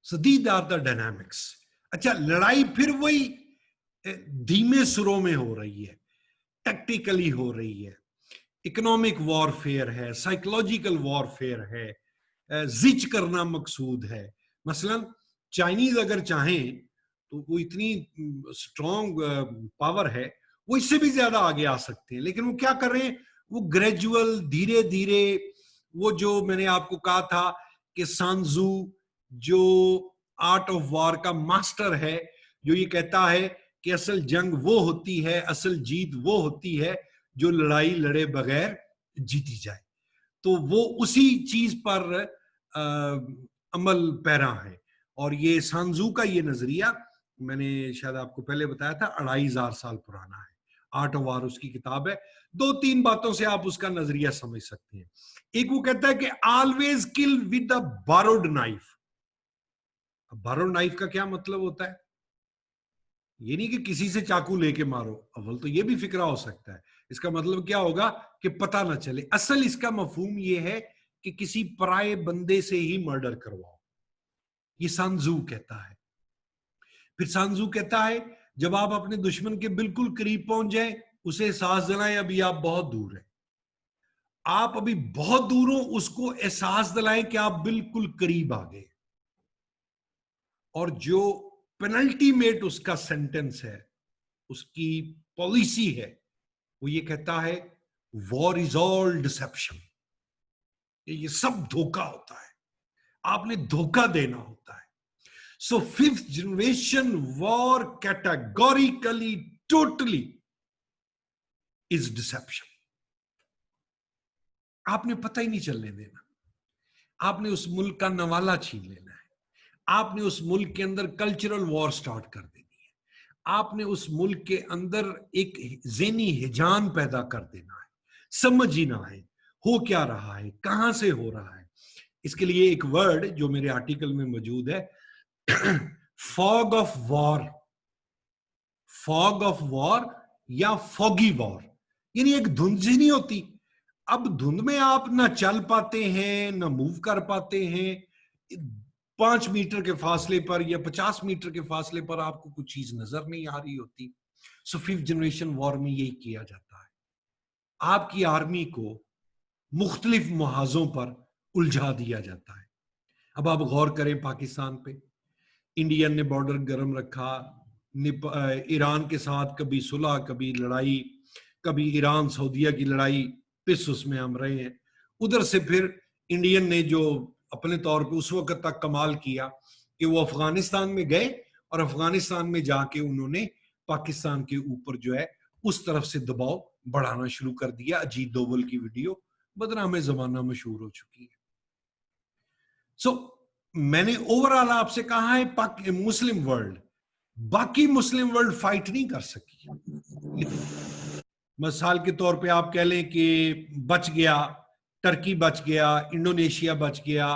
So these are the dynamics. अच्छा, लड़ाई फिर वही धीमे सुरों में हो रही है, टैक्टिकली हो रही है, इकोनॉमिक वॉरफेयर है, साइकोलॉजिकल वॉरफेयर है, जिच करना मकसूद है। मसलन चाइनीज अगर चाहें तो वो इतनी स्ट्रॉन्ग पावर है, वो इससे भी ज्यादा आगे आ सकते हैं, लेकिन वो क्या कर रहे हैं? वो ग्रेजुअल, धीरे धीरे, वो जो मैंने आपको कहा था कि सांजू जो आर्ट ऑफ वॉर का मास्टर है, जो ये कहता है कि असल जंग वो होती है, असल जीत वो होती है जो लड़ाई लड़े बगैर जीती जाए, तो वो उसी चीज पर अमल पैरा है। और ये सांजू का ये नजरिया मैंने शायद आपको पहले बताया था, 2500 साल पुराना है। आर्ट ऑफ वॉर उसकी किताब है। 2-3 बातों से आप उसका नजरिया समझ सकते हैं। एक वो कहता है कि always kill with the borrowed knife. अब बारोड नाइफ का क्या मतलब होता है? ये नहीं कि किसी से चाकू लेके मारो, अव्वल तो ये भी फिक्रा हो सकता है। इसका मतलब क्या होगा कि पता ना चले। असल इसका मफहूम ये है कि किसी पराये बंदे से ही मर्डर करवाओ, ये सांजू कहता है। फिर सांजू कहता है जब आप अपने दुश्मन के बिल्कुल करीब पहुंच जाए, उसे एहसास दिलाएं अभी आप बहुत दूर हैं। आप अभी बहुत दूर हो, उसको एहसास दिलाएं कि आप बिल्कुल करीब आ गए। और जो पेनल्टीमेट उसका सेंटेंस है, उसकी पॉलिसी है, वो ये कहता है वॉर इज ऑल डिसेप्शन। ये सब धोखा होता है, आपने धोखा देना होता है। So fifth generation war categorically, totally is deception. आपने पता ही नहीं चलने देना, आपने उस मुल्क का नवाला छीन लेना है, आपने उस मुल्क के अंदर कल्चरल वॉर स्टार्ट कर देनी है, आपने उस मुल्क के अंदर एक ज़हनी हिजान पैदा कर देना है, समझ ही ना आए हो क्या रहा है, कहां से हो रहा है। इसके लिए एक वर्ड जो मेरे आर्टिकल में मौजूद है, fog of war. Fog of war या फॉगी वॉर, यानी एक धुंध सी नहीं होती। अब धुंध में आप ना चल पाते हैं, ना मूव कर पाते हैं। 5 मीटर के फासले पर या 50 मीटर के फासले पर आपको कुछ चीज नजर नहीं आ रही होती। सो फिफ्थ जनरेशन वॉर में यही किया जाता है, आपकी आर्मी को मुख्तलिफ मुहाजों पर उलझा दिया जाता है। अब आप गौर करें पाकिस्तान पे, इंडियन ने बॉर्डर गर्म रखा, ईरान के साथ कभी सुलह, कभी लड़ाई, कभी ईरान सऊदीया की लड़ाई, पिस उसमें हम रहे हैं। उधर से फिर इंडियन ने जो अपने तौर पे उस वक्त तक कमाल किया कि वो अफगानिस्तान में गए और अफगानिस्तान में जाके उन्होंने पाकिस्तान के ऊपर जो है उस तरफ से दबाव बढ़ाना शुरू कर दिया। अजीत दोवल की वीडियो बदनामे जमाना मशहूर हो चुकी है। सो मैंने ओवरऑल आपसे कहा है मुस्लिम वर्ल्ड, बाकी मुस्लिम वर्ल्ड फाइट नहीं कर सकी। मिसाल के तौर पे आप कह लें कि बच गया, टर्की बच गया, इंडोनेशिया बच गया,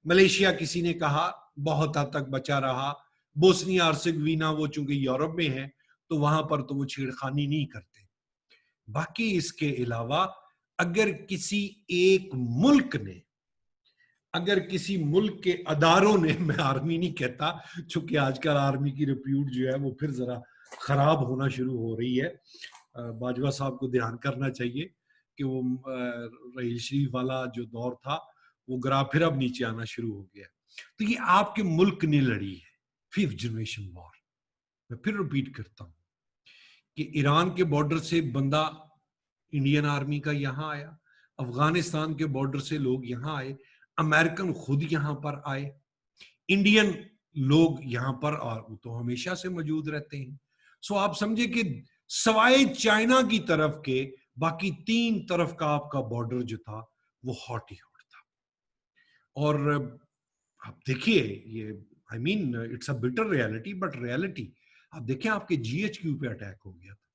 मलेशिया किसी ने कहा बहुत हद तक बचा रहा, बोस्निया हर्जेगोविना वो चूंकि यूरोप में है तो वहां पर तो वो छेड़खानी नहीं करते। बाकी इसके अलावा अगर किसी एक मुल्क ने अगर किसी मुल्क के अदारों ने, मैं आर्मी नहीं कहता, चूंकि आजकल आर्मी की रिप्यूट जो है वो फिर जरा खराब होना शुरू हो रही है, बाजवा साहब को ध्यान करना चाहिए कि वो रहील शरीफ वाला जो दौर था वो ग्राफ फिर अब नीचे आना शुरू हो गया। तो ये आपके मुल्क ने लड़ी है 5th जनरेशन वॉर। मैं फिर रिपीट करता हूं कि ईरान के बॉर्डर से बंदा इंडियन आर्मी का यहां आया, अफगानिस्तान के बॉर्डर से लोग यहां आए, अमेरिकन खुद यहां पर आए, इंडियन लोग यहां पर, और वो तो हमेशा से मौजूद रहते हैं। सो आप समझे कि सवाए चाइना की तरफ के बाकी 3 तरफ का आपका बॉर्डर जो था वो हॉट ही हॉट था। और आप देखिए, ये I mean it's a bitter reality, but reality आप देखिए, आपके जीएचक्यू पे अटैक हो गया था,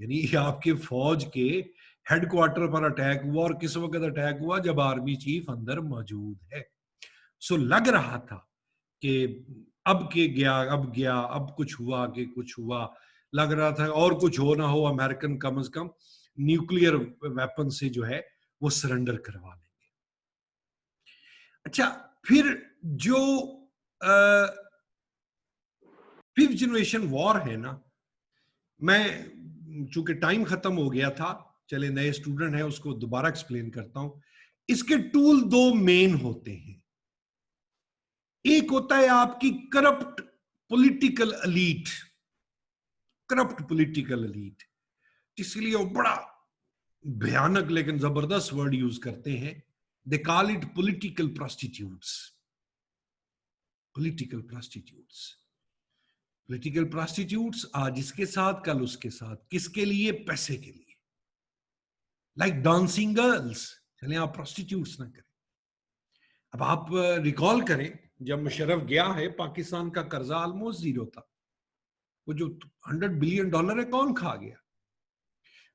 यानी आपके फौज के हेडक्वार्टर पर अटैक हुआ, और किस वक्त अटैक हुआ, जब आर्मी चीफ अंदर मौजूद है। सो लग रहा था कि अब के गया, अब गया, अब कुछ हुआ कि कुछ हुआ, लग रहा था और कुछ हो ना हो, अमेरिकन कम से कम न्यूक्लियर वेपन से जो है वो सरेंडर करवा लेंगे। अच्छा, फिर जो 5th जनरेशन वॉर है ना, मैं चूंकि टाइम खत्म हो गया था, चले नए स्टूडेंट हैं उसको दोबारा एक्सप्लेन करता हूं। इसके टूल 2 मेन होते हैं। एक होता है आपकी corrupt political elite, corrupt political elite, इसलिए वो बड़ा भयानक लेकिन जबरदस्त वर्ड यूज करते हैं, they call it political prostitutes. Political prostitutes, political prostitutes, आज इसके साथ कल उसके साथ, किसके लिए? पैसे के लिए, लाइक डांसिंग गर्ल्स। चले आप प्रोस्टिट्यूट्स ना करें। अब आप रिकॉल करें, जब मुशर्रफ गया है, पाकिस्तान का कर्जा ऑलमोस्ट 0 था, वो जो $100 बिलियन है कौन खा गया?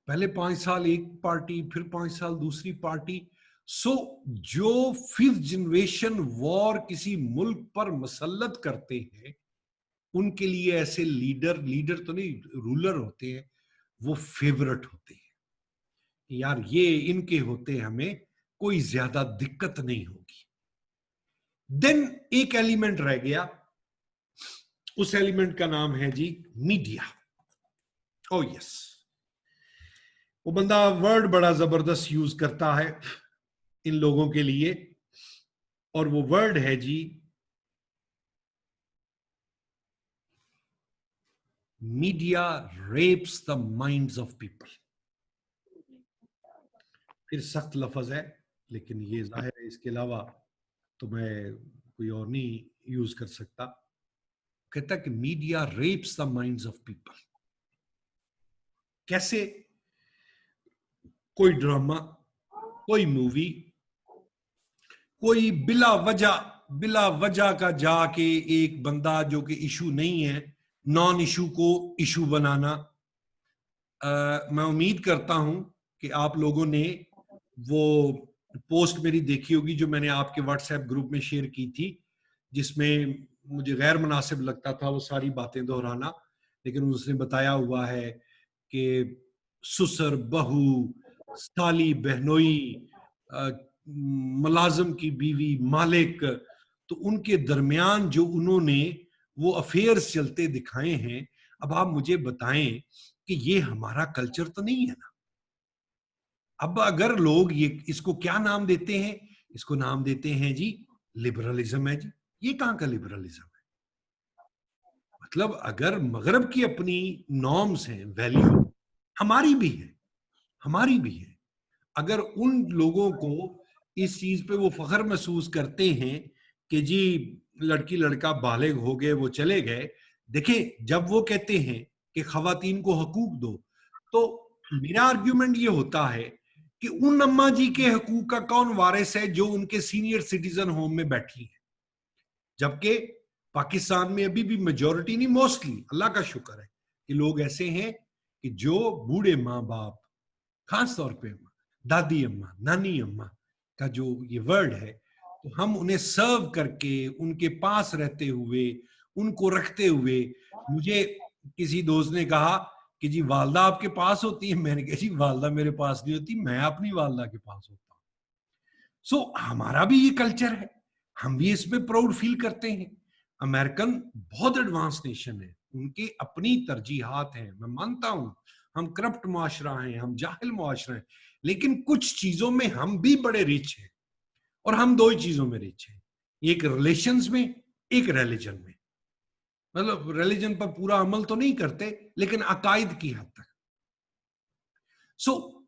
पहले 5 साल एक पार्टी, फिर 5 साल दूसरी पार्टी। सो जो 5th जनरेशन वॉर किसी मुल्क पर मसल्लत करते हैं, उनके लिए ऐसे लीडर, लीडर तो नहीं, रूलर होते हैं, वो फेवरेट होते हैं, यार ये इनके होते हमें कोई ज्यादा दिक्कत नहीं होगी। देन एक एलिमेंट रह गया, उस एलिमेंट का नाम है जी मीडिया। ओ यस, वो बंदा वर्ड बड़ा जबरदस्त यूज करता है इन लोगों के लिए, और वो वर्ड है जी media rapes the minds of people. फिर सख्त लफ्ज है, लेकिन ये जाहिर है इसके अलावा तो मैं कोई और नहीं यूज कर सकता। कहता कि media rapes the minds of people. कैसे? कोई ड्रामा, कोई मूवी, कोई बिला वजह का जाके एक बंदा जो कि इशू नहीं है, नॉन इशू को इशू बनाना। मैं उम्मीद करता हूं कि आप लोगों ने वो पोस्ट मेरी देखी होगी जो मैंने आपके व्हाट्सएप ग्रुप में शेयर की थी, जिसमें मुझे गैर मुनासिब लगता था वो सारी बातें दोहराना, लेकिन उसने बताया हुआ है कि ससुर, बहू, साली, बहनोई, मुलाजिम की बीवी, मालिक, तो उनके दरमियान जो उन्होंने वो अफेयर्स चलते दिखाए हैं। अब आप मुझे बताएं कि ये हमारा कल्चर तो नहीं है ना। अब अगर लोग ये इसको क्या नाम देते हैं? इसको नाम देते हैं जी लिबरलिज्म है जी। ये कहां का लिबरलिज्म है? मतलब अगर मगरब की अपनी नॉर्म्स हैं, वैल्यू हमारी भी है, हमारी भी है, अगर उन लोगों को इस चीज पे वो फख्र महसूस करते हैं कि जी लड़की लड़का बालिग हो गए, वो चले गए, देखिए जब वो कहते हैं कि खवातीन को हकूक दो, तो मेरा आर्ग्यूमेंट ये होता है कि उन अम्मा जी के हकूक का कौन वारिस है जो उनके सीनियर सिटीजन होम में बैठी है? जबकि पाकिस्तान में अभी भी मेजोरिटी नहीं, मोस्टली अल्लाह का शुक्र है कि लोग ऐसे हैं कि जो बूढ़े माँ बाप, खास तौर पे दादी अम्मा, नानी अम्मा का जो ये वर्ड है, तो हम उन्हें सर्व करके, उनके पास रहते हुए, उनको रखते हुए, मुझे किसी दोस्त ने कहा कि जी वालदा आपके पास होती है? मैंने कहा जी वालदा मेरे पास नहीं होती, मैं अपनी वालदा के पास होता हूँ। हमारा भी ये कल्चर है, हम भी इसमें प्राउड फील करते हैं। अमेरिकन बहुत एडवांस नेशन है, उनकी अपनी तरजीहात हैं, मैं मानता हूं हम करप्ट मुआशरा हैं, हम जाहिल मुआशरा हैं, लेकिन कुछ चीजों में हम भी बड़े रिच हैं। और हम दो ही चीजों में रिच हैं, एक रिलेशंस में, एक रिलीजन में। मतलब रिलीजन पर पूरा अमल तो नहीं करते, लेकिन अकायद की हद तक।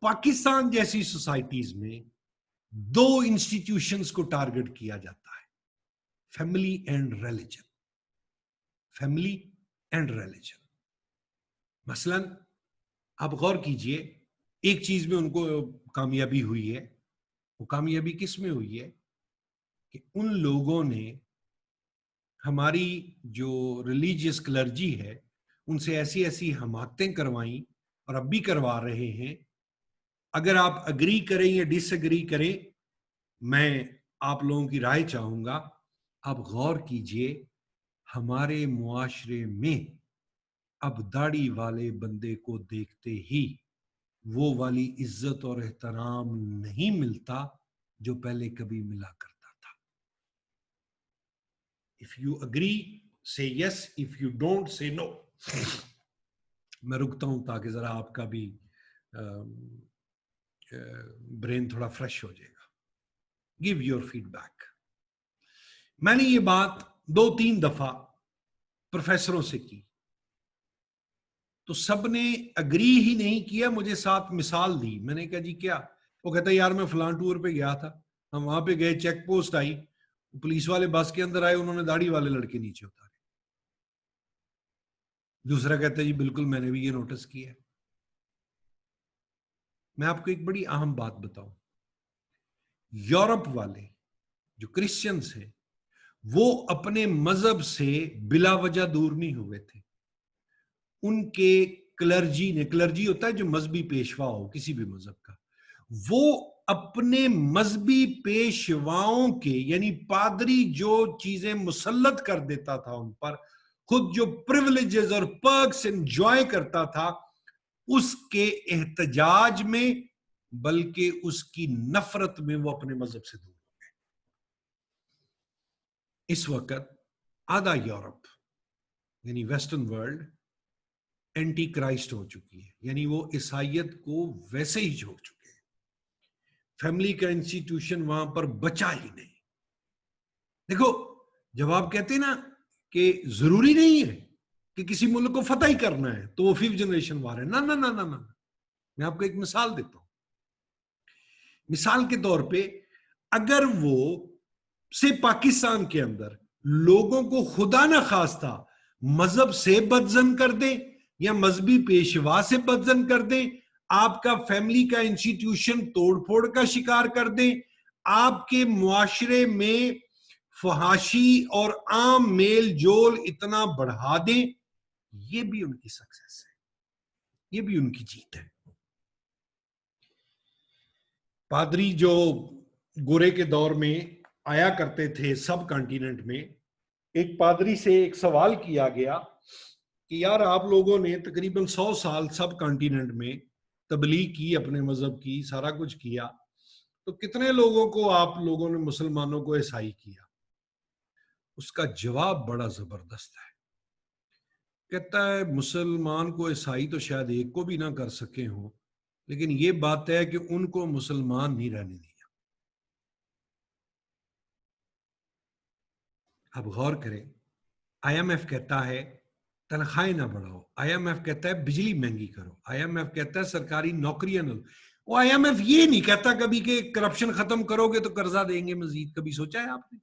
पाकिस्तान जैसी सोसाइटीज में दो इंस्टीट्यूशंस को टारगेट किया जाता है, family and religion. Family and religion. मसलन आप गौर कीजिए, एक चीज में उनको कामयाबी हुई है। वो कामयाबी किस में हुई है कि उन लोगों ने हमारी जो रिलीजियस क्लर्जी है उनसे ऐसी ऐसी हमाकतें करवाई, और अब भी करवा रहे हैं। अगर आप अग्री करें या डिसएग्री करें, मैं आप लोगों की राय चाहूंगा। आप गौर कीजिए, हमारे मुआशरे में अब दाढ़ी वाले बंदे को देखते ही वो वाली इज्जत और एहतराम नहीं मिलता जो पहले कभी मिला करता था। If you agree say yes, if you don't say no. मैं रुकता हूं ताकि जरा आपका भी ब्रेन थोड़ा फ्रेश हो जाएगा। Give your feedback. मैंने ये बात 2-3 दफा प्रोफेसरों से की, तो सबने अग्री ही नहीं किया, मुझे साथ मिसाल दी। मैंने कहा जी क्या? वो कहता यार मैं फलां टूर पे गया था, हम वहां पे गए, चेक पोस्ट आई, पुलिस वाले बस के अंदर आए, उन्होंने दाढ़ी वाले लड़के नीचे उतारे। दूसरा कहता है जी बिल्कुल मैंने भी ये नोटिस किया। मैं आपको एक बड़ी अहम बात बताऊं, यूरोप वाले जो क्रिश्चियंस हैं वो अपने मजहब से बिला वजह दूर नहीं हुए थे। उनके क्लर्जी ने, क्लर्जी होता है जो मजहबी पेशवा हो किसी भी मजहब का, वो अपने मजहबी पेशवाओं के, यानी पादरी जो चीजें मुसल्लत कर देता था उन पर, खुद जो प्रिविलेजेस और पर्क्स एंजॉय करता था, उसके एहतजाज में, बल्कि उसकी नफरत में वो अपने मजहब से दूर हो गए। इस वक्त आधा यूरोप यानी वेस्टर्न वर्ल्ड एंटी क्राइस्ट हो चुकी है, यानी वो ईसाइयत को वैसे ही छोड़ चुके हैं। फैमिली का इंस्टीट्यूशन वहां पर बचा ही नहीं। देखो, जब आप कहते हैं ना कि जरूरी नहीं है कि किसी मुल्क को फतह ही करना है तो वो 5th जनरेशन वार है, ना ना ना ना ना। मैं आपको एक मिसाल देता हूं। मिसाल के तौर पे, अगर वो से पाकिस्तान के अंदर लोगों को खुदा ना खास्ता मजहब से बदजन कर दे या मजहबी पेशवा से बदजन कर दे, आपका फैमिली का इंस्टीट्यूशन तोड़फोड़ का शिकार कर दे, आपके मुआशरे में फहाशी और आम मेल जोल इतना बढ़ा दे, ये भी उनकी सक्सेस है, ये भी उनकी जीत है। पादरी जो गोरे के दौर में आया करते थे सब कॉन्टिनेंट में, एक पादरी से एक सवाल किया गया कि यार आप लोगों ने तकरीबन 100 साल सब कॉन्टिनेंट में तबलीग की, अपने मजहब की, सारा कुछ किया, तो कितने लोगों को आप लोगों ने, मुसलमानों को, ईसाई किया? उसका जवाब बड़ा जबरदस्त है। कहता है मुसलमान को ईसाई तो शायद एक को भी ना कर सके हो, लेकिन ये बात है कि उनको मुसलमान नहीं रहने दिया। अब गौर करें, आईएमएफ कहता है तनख्वाहें ना बढ़ाओ, आईएमएफ कहता है बिजली महंगी करो, आईएमएफ कहता है सरकारी नौकरियां न, वो आईएमएफ ये नहीं कहता कभी कि करप्शन खत्म करोगे तो कर्जा देंगे मजीद। कभी सोचा है आपने?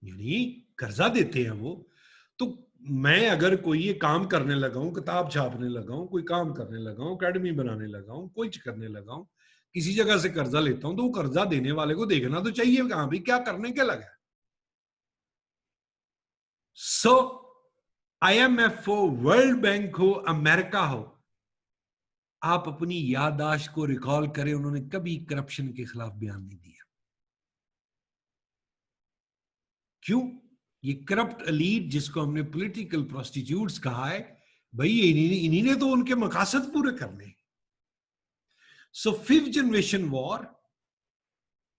यानी कर्जा देते हैं वो। तो मैं अगर कोई ये काम करने लगा हूं, किताब छापने लगा हूं, कोई काम करने लगा हूं, अकेडमी बनाने लगा हूं, कुछ करने लगा हूं, किसी जगह से कर्जा लेता हूं, तो वो कर्जा देने वाले को देखना तो चाहिए कहां भी क्या करने के लगा है। सो आईएमएफ हो, वर्ल्ड बैंक हो, अमेरिका हो, आप अपनी याददाश्त को रिकॉल करें, उन्होंने कभी करप्शन के खिलाफ बयान नहीं दिया। क्यों? ये करप्ट एलीट जिसको हमने पॉलिटिकल प्रोस्टिट्यूट्स कहा है, भाई इन्हीं ने तो उनके मकासद पूरे करने। सो फिफ्थ जनरेशन वॉर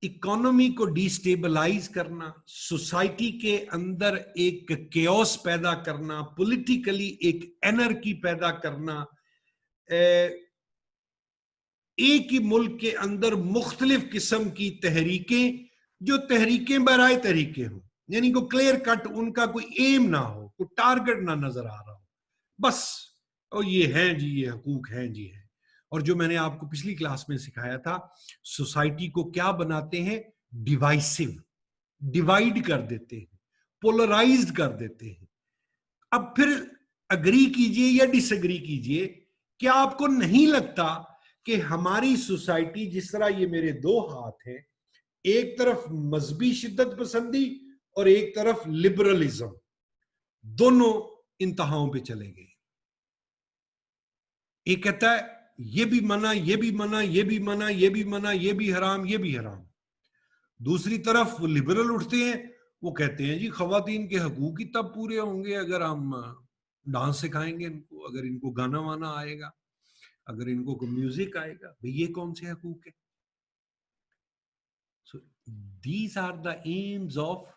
इकोनॉमी को डिस्टेबलाइज करना, सोसाइटी के अंदर एक केओस पैदा करना, पॉलिटिकली एक एनर्की पैदा करना, एक ही मुल्क के अंदर मुख्तलिफ किस्म की तहरीकें, जो तहरीकें बराए तहरीकें हों, यानी को क्लियर कट उनका कोई एम ना हो, कोई टारगेट ना नजर आ रहा हो, बस और ये हैं जी, ये हकूक हैं जी है। और जो मैंने आपको पिछली क्लास में सिखाया था, सोसाइटी को क्या बनाते हैं, डिवाइसिव, डिवाइड कर देते हैं, पोलराइज्ड कर देते हैं। अब फिर अग्री कीजिए या डिसएग्री कीजिए, क्या आपको नहीं लगता कि हमारी सोसाइटी, जिस तरह ये मेरे दो हाथ हैं, एक तरफ मजहबी शिद्दत पसंदी और एक तरफ लिबरलिज्म, दोनों इंतहाओं पे चले गए। एक कहता है ये भी मना, ये भी मना, ये भी मना, ये भी मना, ये भी हराम, ये भी हराम। दूसरी तरफ वो लिबरल उठते हैं, वो कहते हैं जी खवातीन के हकूक ही तब पूरे होंगे अगर हम डांस सिखाएंगे इनको, अगर इनको गाना वाना आएगा, अगर इनको म्यूजिक आएगा। भाई ये कौन से हकूक है? So these are the aims of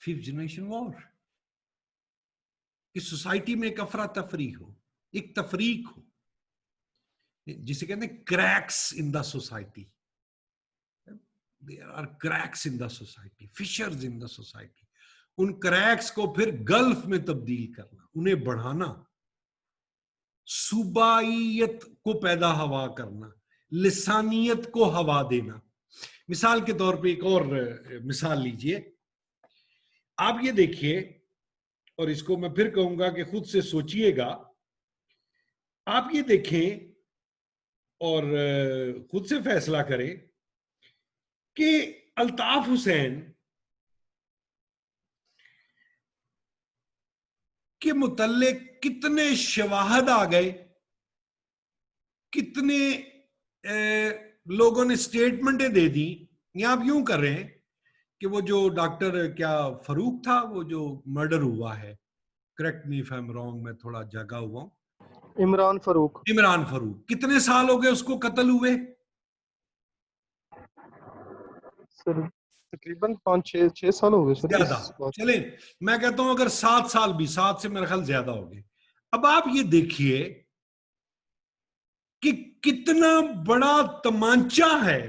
fifth generation war, कि सोसाइटी में एक अफरा तफरी हो, एक तफरीक हो, जिसे कहते हैं cracks in the society. There are cracks in the society, fissures in the society. उन क्रैक्स को फिर गल्फ में तब्दील करना, उन्हें बढ़ाना, सूबाइयत को पैदा हवा करना, लिसानियत को हवा देना। मिसाल के तौर पे एक और मिसाल लीजिए, आप ये देखिए, और इसको मैं फिर कहूंगा कि खुद से सोचिएगा। आप ये देखें और खुद से फैसला करें कि अल्ताफ हुसैन के मुतल्लिक कितने शवाहद आ गए, कितने लोगों ने स्टेटमेंटें दे दी। या आप यूं कर रहे हैं कि वो जो डॉक्टर क्या फरूक था, वो जो मर्डर हुआ है, correct me if I am wrong, मैं थोड़ा जगा हुआ हूं, इमरान फारूक, कितने साल हो गए उसको कत्ल हुए? सर तकरीबन 5-6 साल हो गए सर। ज्यादा, चले मैं कहता हूं अगर 7 साल भी, 7 से मेरे ख्याल ज्यादा हो गए। अब आप ये देखिए कि कितना बड़ा तमांचा है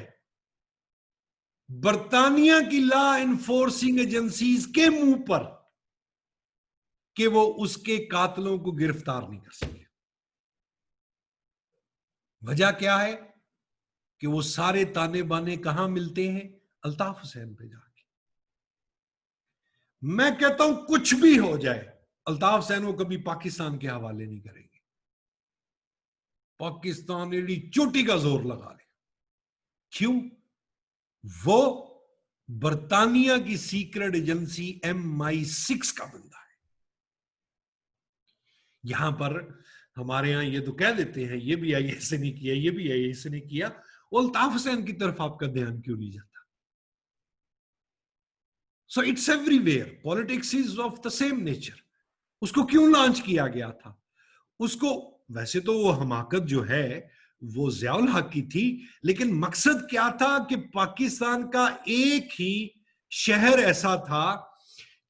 बरतानिया की लॉ एनफोर्सिंग एजेंसीज के मुंह पर कि वो उसके कातलों को गिरफ्तार नहीं कर सके। वजह क्या है कि वो सारे ताने बाने कहां मिलते हैं? अल्ताफ हुसैन पे जाके। मैं कहता हूं कुछ भी हो जाए, अल्ताफ हुसैन को कभी पाकिस्तान के हवाले नहीं करेंगे। पाकिस्तान एडी चोटी का जोर लगा ले। क्यों? वो बरतानिया की सीक्रेट एजेंसी MI6 का बंदा है। यहां पर हमारे यहां ये तो कह देते हैं ये भी IAS ने किया, ये भी IAS ने किया, अल्ताफ हुसैन की तरफ आपका ध्यान क्यों नहीं जाता? So it's everywhere, politics is of the same nature. उसको क्यों लॉन्च किया गया था? उसको वैसे तो वो हमाकत जो है वो ज़ियाउल हक की थी, लेकिन मकसद क्या था कि पाकिस्तान का एक ही शहर ऐसा था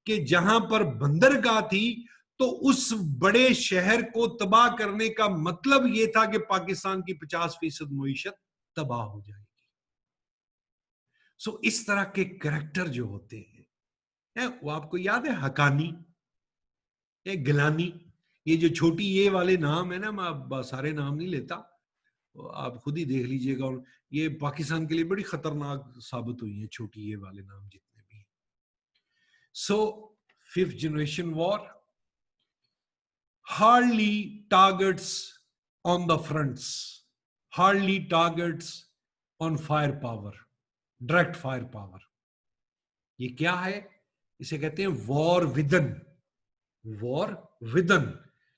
कि जहां पर बंदरगाह थी, तो उस बड़े शहर को तबाह करने का मतलब यह था कि पाकिस्तान की 50% मईशत तबाह हो जाएगी। सो इस तरह के करैक्टर जो होते हैं, वो आपको याद है हकानी, गिलानी, ये जो छोटी ये वाले नाम है ना, मैं अब सारे नाम नहीं लेता, आप खुद ही देख लीजिएगा। ये पाकिस्तान के लिए बड़ी खतरनाक साबित हुई है छोटी ये वाले नाम जितने भी। सो fifth generation war hardly targets on the fronts, hardly targets on firepower, direct firepower. ये क्या है? इसे कहते हैं वॉर विदन। वॉर विदन,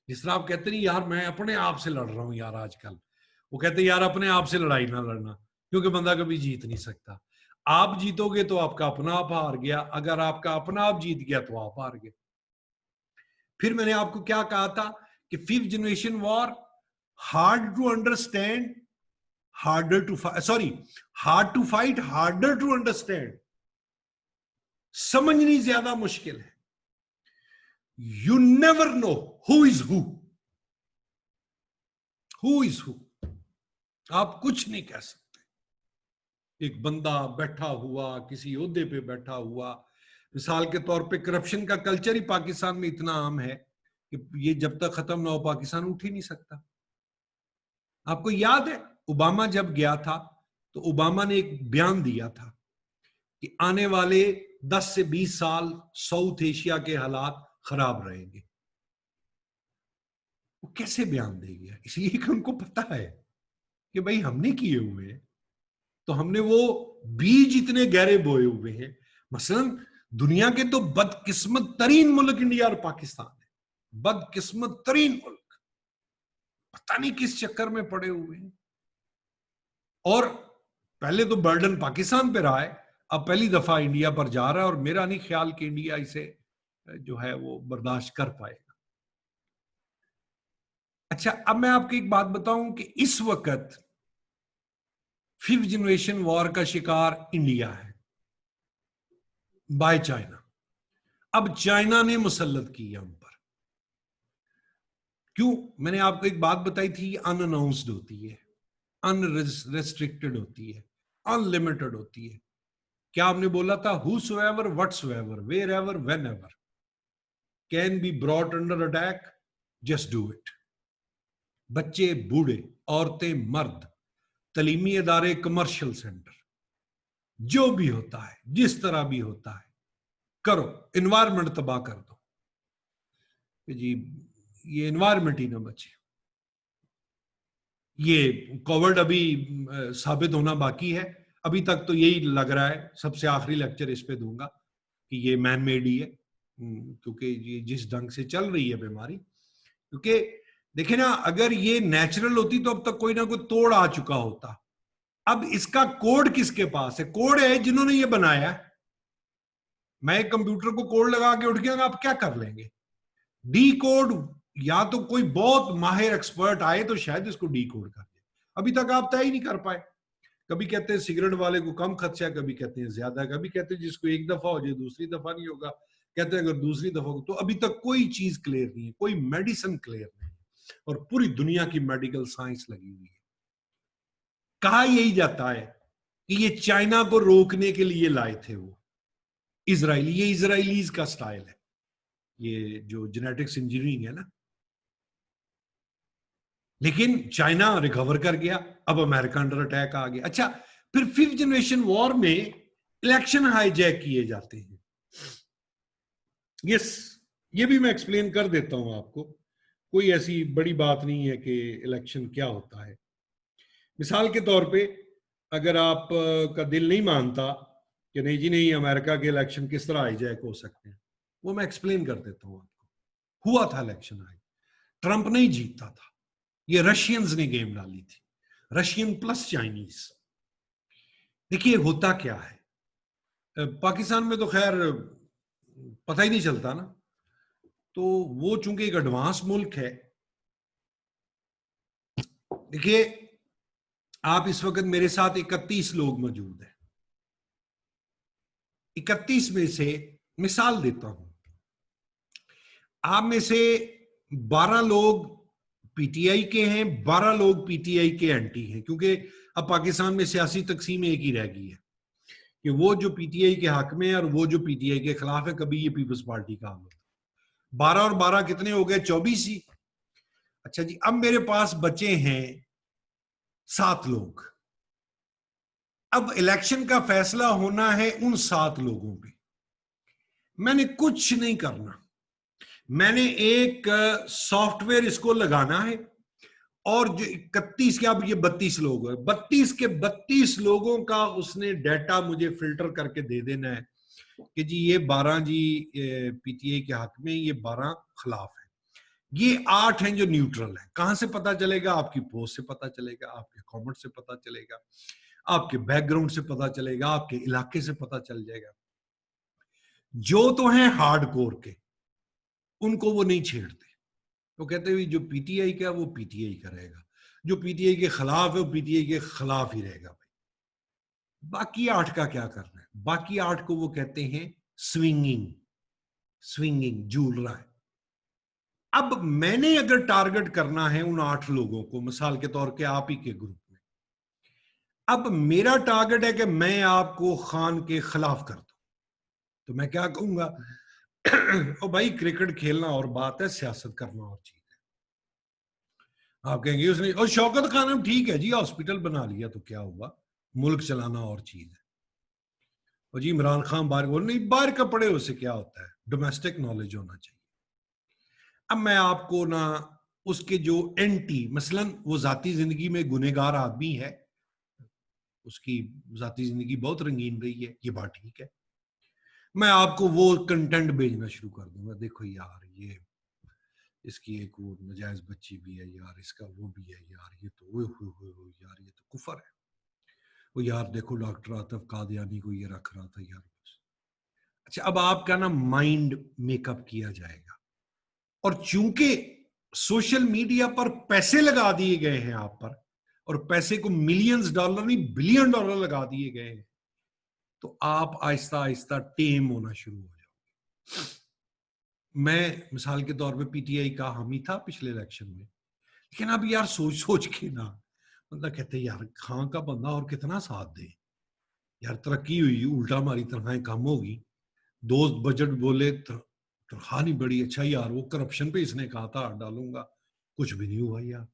जिस तरह आप कहते नहीं यार मैं अपने आप से लड़ रहा हूं यार आजकल, वो कहते हैं यार अपने आप से लड़ाई ना लड़ना, क्योंकि बंदा कभी जीत नहीं सकता। आप जीतोगे तो आपका अपना आप हार गया, अगर आपका अपना आप जीत गया तो आप हार गए। फिर मैंने आपको क्या कहा था कि fifth generation war hard to understand, harder to fight, sorry, hard to fight, harder to understand. समझनी ज्यादा मुश्किल है. You never know who is who. Who is who? आप कुछ नहीं कह सकते. एक बंदा बैठा हुआ किसी ओहदे पे बैठा हुआ, मिसाल के तौर पे करप्शन का कल्चर ही पाकिस्तान में इतना आम है कि ये जब तक खत्म ना हो पाकिस्तान उठ ही नहीं सकता. आपको याद है ओबामा जब गया था तो ओबामा ने एक बयान दिया था कि आने वाले 10 से 20 साल साउथ एशिया के हालात खराब रहेंगे. वो कैसे बयान दे गया? इसलिए कि उनको पता है कि भाई हमने किए हुए हैं, तो हमने वो बीज इतने गहरे बोए हुए हैं. मसलन दुनिया के तो बदकिस्मत तरीन मुल्क इंडिया और पाकिस्तान है. बदकिस्मत तरीन मुल्क, पता नहीं किस चक्कर में पड़े हुए हैं. और पहले तो बर्डन पाकिस्तान पे रहा है, अब पहली दफा इंडिया पर जा रहा है, और मेरा नहीं ख्याल कि इंडिया इसे जो है वो बर्दाश्त कर पाएगा. अच्छा, अब मैं आपको एक बात बताऊं कि इस वक्त 5th जनरेशन वॉर का शिकार इंडिया है बाय चाइना. अब चाइना ने मुसल्लत की है उन पर. क्यों? मैंने आपको एक बात बताई थी, अनअनाउंस्ड होती है, अनरेस्ट्रिक्टेड होती है, अनलिमिटेड होती है. क्या आपने बोला था? whosoever, whatsoever, wherever, whenever can be brought under attack, just do it. बच्चे, बूढ़े, औरतें, मर्द, तलीमी इदारे, कमर्शियल सेंटर, जो भी होता है, जिस तरह भी होता है, करो. एनवायरमेंट तबाह कर दो जी, ये एनवायरमेंट ही ना बचे. ये कोविड अभी साबित होना बाकी है. अभी तक तो यही लग रहा है, सबसे आखिरी लेक्चर इस पे दूंगा, कि ये मैन मेड ही है, क्योंकि ये जिस ढंग से चल रही है बीमारी. क्योंकि देखिए ना, अगर ये नेचुरल होती तो अब तक कोई ना कोई तोड़ आ चुका होता. अब इसका कोड किसके पास है? कोड है जिन्होंने ये बनाया. मैं कंप्यूटर को कोड लगा के उठ गया, आप क्या कर लेंगे? डी कोड, या तो कोई बहुत माहिर एक्सपर्ट आए तो शायद इसको डी कोड कर दे. अभी तक आप तय ही नहीं कर पाए. कभी कहते हैं सिगरेट वाले को कम खर्चा, कभी कहते हैं ज्यादा, कभी कहते हैं जिसको एक दफा हो जाए दूसरी दफा नहीं होगा, कहते हैं अगर दूसरी दफा हो. तो अभी तक कोई चीज क्लियर नहीं है, कोई मेडिसिन क्लियर नहीं है, और पूरी दुनिया की मेडिकल साइंस लगी हुई है. कहा यही जाता है कि ये चाइना को रोकने के लिए लाए थे वो इजरायली. ये इजरायलीज का स्टाइल है, ये जो जेनेटिक्स इंजीनियरिंग है ना. लेकिन चाइना रिकवर कर गया, अब अमेरिका अंडर अटैक आ गया. अच्छा, फिर 5th जनरेशन वॉर में इलेक्शन हाईजैक किए जाते हैं. यस, ये भी मैं एक्सप्लेन कर देता हूं आपको. कोई ऐसी बड़ी बात नहीं है कि इलेक्शन क्या होता है. मिसाल के तौर पे, अगर आप का दिल नहीं मानता कि नहीं जी नहीं, अमेरिका के इलेक्शन किस तरह हाईजैक हो सकते हैं, वो मैं एक्सप्लेन कर देता हूं आपको. हुआ था इलेक्शन, ट्रंप नहीं जीतता था, ये रशियंस ने गेम डाली थी, रशियन प्लस चाइनीज. देखिए होता क्या है, पाकिस्तान में तो खैर पता ही नहीं चलता ना, तो वो चूंकि एक एडवांस मुल्क है. देखिए, आप इस वक्त मेरे साथ 31 लोग मौजूद हैं. 31 में से मिसाल देता हूं, आप में से 12 लोग पीटीआई के हैं, 12 लोग पीटीआई के एंटी हैं. क्योंकि अब पाकिस्तान में सियासी तकसीम एक ही रह गई है कि वो जो पीटीआई के हक में है और वो जो पीटीआई के खिलाफ है. कभी ये पीपल्स पार्टी का हाल होता. 12 और 12 कितने हो गए? 24 ही. अच्छा जी, अब मेरे पास बचे हैं 7 लोग. अब इलेक्शन का फैसला होना है उन 7 लोगों पे. मैंने कुछ नहीं करना, मैंने एक सॉफ्टवेयर इसको लगाना है, और जो 31 के, अब ये 32 लोग हैं, 32 के 32 लोगों का उसने डाटा मुझे फिल्टर करके दे देना है कि जी ये 12 जी पीटीआई के हक में, ये 12 खिलाफ है, ये 8 हैं जो न्यूट्रल है. कहां से पता चलेगा? आपकी पोस्ट से पता चलेगा, आपके कमेंट से पता चलेगा, आपके बैकग्राउंड से पता चलेगा, आपके इलाके से पता चल जाएगा. जो तो हैं हार्डकोर के, उनको वो नहीं छेड़ते. तो कहते हुए जो पीटीआई का वो पीटीआई करेगा, जो पीटीआई के खिलाफ है वो पीटीआई के खिलाफ ही रहेगा भाई। बाकी 8 का क्या करना है? बाकी 8 को वो कहते हैं स्विंगिंग, स्विंगिंग, झूल रहा है। अब मैंने अगर टारगेट करना है उन 8 लोगों को, मिसाल के तौर पे आप ही के ग्रुप में, अब मेरा टारगेट है कि मैं आपको खान के खिलाफ कर दूं, तो मैं क्या कहूंगा? ओ भाई, क्रिकेट खेलना और बात है, सियासत करना और चीज है। आप कहेंगे उसने, और शौकत खान ठीक है जी, हॉस्पिटल बना लिया तो क्या हुआ, मुल्क चलाना और चीज है। और जी इमरान खान बाहर बोल, नहीं बाहर का पड़े उससे क्या होता है, डोमेस्टिक नॉलेज होना चाहिए। अब मैं आपको ना उसके जो एंटी, मसलन वो जाती जिंदगी में गुनहगार आदमी है, उसकी जाती जिंदगी बहुत रंगीन रही है, ये बात ठीक है, मैं आपको वो कंटेंट भेजना शुरू कर दूंगा, देखो यार ये इसकी एक वो नजायज बच्ची भी है यार, इसका वो भी है यार, ये तो वो यार ये तो कुफर है, वो यार देखो डॉक्टर आतिफ कादियानी को ये रख रहा था यार। अच्छा, अब आपका ना माइंड मेकअप किया जाएगा, और चूंकि सोशल मीडिया पर पैसे लगा दिए गए हैं आप पर, और पैसे को मिलियंस डॉलर नहीं बिलियन डॉलर लगा दिए गए हैं, तो आप आहिस्ता आहिस्ता टेम होना शुरू हो जाओगे। मैं मिसाल के तौर पे पीटीआई का हामी था पिछले इलेक्शन में, लेकिन अब यार सोच सोच के ना मतलब कहते यार खां का बंदा और कितना साथ दे यार, तरक्की हुई, उल्टा हमारी तनख्वाहें कम होगी, दोस्त बजट बोले तनख्वाह नहीं बढ़ी, अच्छा यार वो करप्शन पे इसने कहा था डालूंगा, कुछ भी नहीं हुआ यार,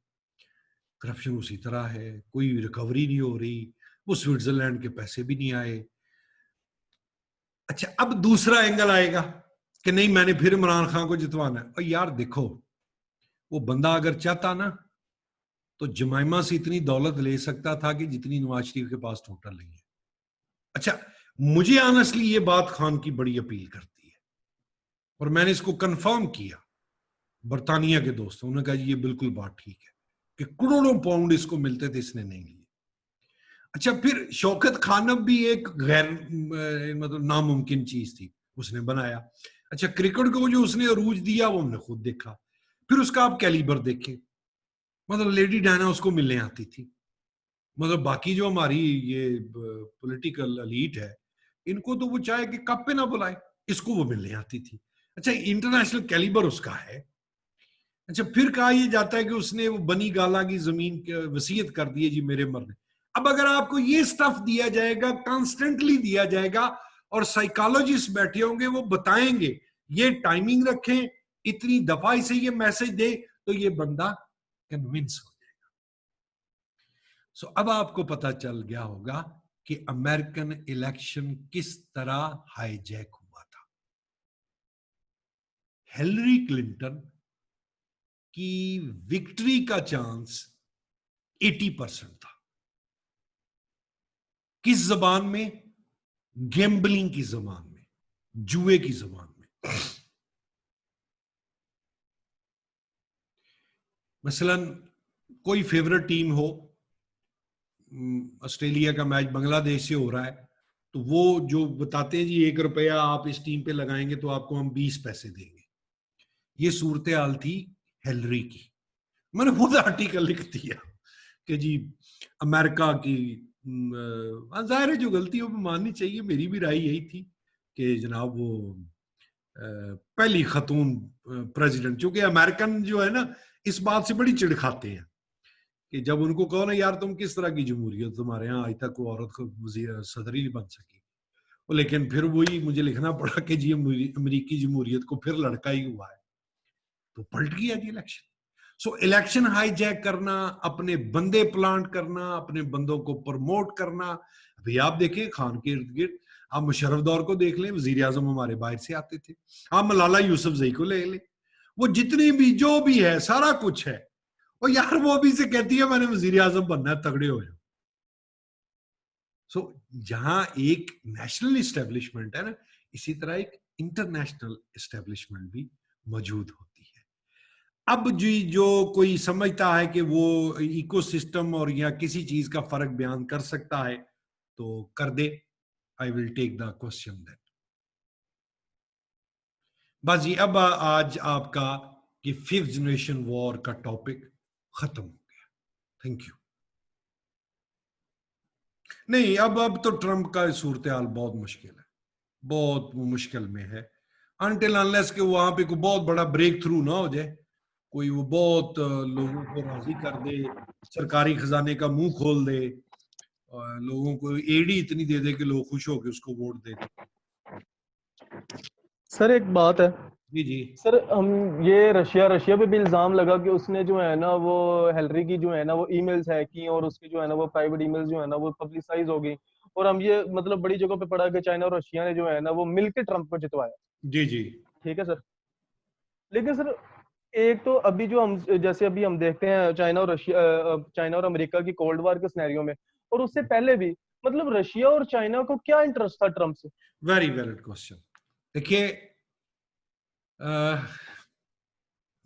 करप्शन उसी तरह है, कोई रिकवरी नहीं हो रही, वो स्विट्जरलैंड के पैसे भी नहीं आए। अच्छा, अब दूसरा एंगल आएगा कि नहीं मैंने फिर इमरान खान को जितवाना है, और यार देखो वो बंदा अगर चाहता ना तो जमाइमा से इतनी दौलत ले सकता था कि जितनी नवाज शरीफ के पास टोटल नहीं है। अच्छा, मुझे ऑनेस्टली ये बात खान की बड़ी अपील करती है, और मैंने इसको कंफर्म किया बरतानिया के दोस्तों, उन्होंने कहा ये बिल्कुल बात ठीक है कि करोड़ों पाउंड इसको मिलते थे, इसने नहीं लिए। अच्छा, फिर शौकत खानम भी एक गैर मतलब नामुमकिन चीज थी, उसने बनाया। अच्छा, क्रिकेट को जो उसने अरूज दिया वो हमने खुद देखा, फिर उसका आप कैलिबर देखें, मतलब लेडी डायना उसको मिलने आती थी, मतलब बाकी जो हमारी ये पॉलिटिकल एलीट है इनको तो वो चाहे कि कप पे ना बुलाए, इसको वो मिलने आती थी। अच्छा, इंटरनेशनल कैलिबर उसका है। अच्छा, फिर कहा यह जाता है कि उसने वो बनी गाला की जमीन वसीयत कर दी है जी मेरे मरने। अब अगर आपको ये स्टफ दिया जाएगा, कॉन्स्टेंटली दिया जाएगा, और साइकोलॉजिस्ट बैठे होंगे वो बताएंगे ये टाइमिंग रखें, इतनी दफा इसे ये मैसेज दे, तो ये बंदा कन्विंस हो जाएगा। सो अब आपको पता चल गया होगा कि अमेरिकन इलेक्शन किस तरह हाईजैक हुआ था। हिलरी क्लिंटन की विक्ट्री का चांस 80% था। किस जबान में? गैम्बलिंग की जबान में, जुए की जबान में। मसलन कोई फेवरेट टीम हो, ऑस्ट्रेलिया का मैच बांग्लादेश से हो रहा है, तो वो जो बताते हैं जी 1 रुपया आप इस टीम पे लगाएंगे तो आपको हम 20 पैसे देंगे। ये सूरत हाल थी हिलरी की। मैंने खुद आर्टिकल लिख दिया कि जी अमेरिका की जाहिर है जो गलती हो माननी चाहिए, मेरी भी राय यही थी कि जनाब वो पहली खतून प्रेसिडेंट, चूंकि अमेरिकन जो है ना इस बात से बड़ी चिढ़ खाते हैं कि जब उनको कहो ना यार तुम किस तरह की जमहूरियत, तुम्हारे यहाँ आज तक वो औरत को सदर ही नहीं बन सकी, लेकिन फिर वही मुझे लिखना पड़ा कि जी अमेरिकी जमहूरियत को फिर लड़का ही हुआ है, तो पलट गया जी इलेक्शन। सो इलेक्शन हाईजैक करना, अपने बंदे प्लांट करना, अपने बंदों को प्रमोट करना। अभी आप देखिए खान के इर्द गिर्द, आप मुशर्रफ दौर को देख लें, वजीर आजम हमारे बाहर से आते थे, आप मलाला यूसुफजई को ले लें, वो जितनी भी जो भी है सारा कुछ है, और यार वो अभी से कहती है मैंने वजीर आजम बनना है, तगड़े हो जाओ। सो जहां एक नेशनल इस्टेब्लिशमेंट है ना, इसी तरह एक इंटरनेशनल इस्टेब्लिशमेंट भी मौजूद होती है। अब जी जो कोई समझता है कि वो इकोसिस्टम और या किसी चीज का फर्क बयान कर सकता है तो कर दे, I will take the question that. बस जी, अब आज आपका ये 5th जनरेशन वॉर का टॉपिक खत्म हो गया। Thank you. नहीं, अब तो ट्रम्प का सूरत हाल बहुत मुश्किल है, बहुत मुश्किल में है, अनटिल अनलेस के वहां पे कोई बहुत बड़ा ब्रेक थ्रू ना हो जाए, कोई वो बहुत लोगों को राजी कर दे, सरकारी खजाने का मुंह खोल दे, और लोगों को एडी इतनी दे दे कि लोग खुश होकर उसको वोट दे दे। सर एक बात है जी जी सर, हम ये रशिया पे भी इल्जाम लगा कि उसने जो है ना वो हिलरी की जो है ना वो ईमेल्स हैक की और उसके जो है ना वो प्राइवेट ईमेल्स जो है ना वो पब्लिसाइज हो गई, और हम ये मतलब बड़ी जगह पे पढ़ा कि चाइना और रशिया ने जो है ना वो मिलकर ट्रम्प को जितवाया। जी जी ठीक है सर, लेकिन सर एक तो अभी जो हम जैसे अभी हम देखते हैं चाइना और अमेरिका की कोल्ड वॉर के सिनेरियो में, और उससे पहले भी मतलब रशिया और चाइना को क्या इंटरेस्ट था ट्रम्प से? Very valid question. देखिए,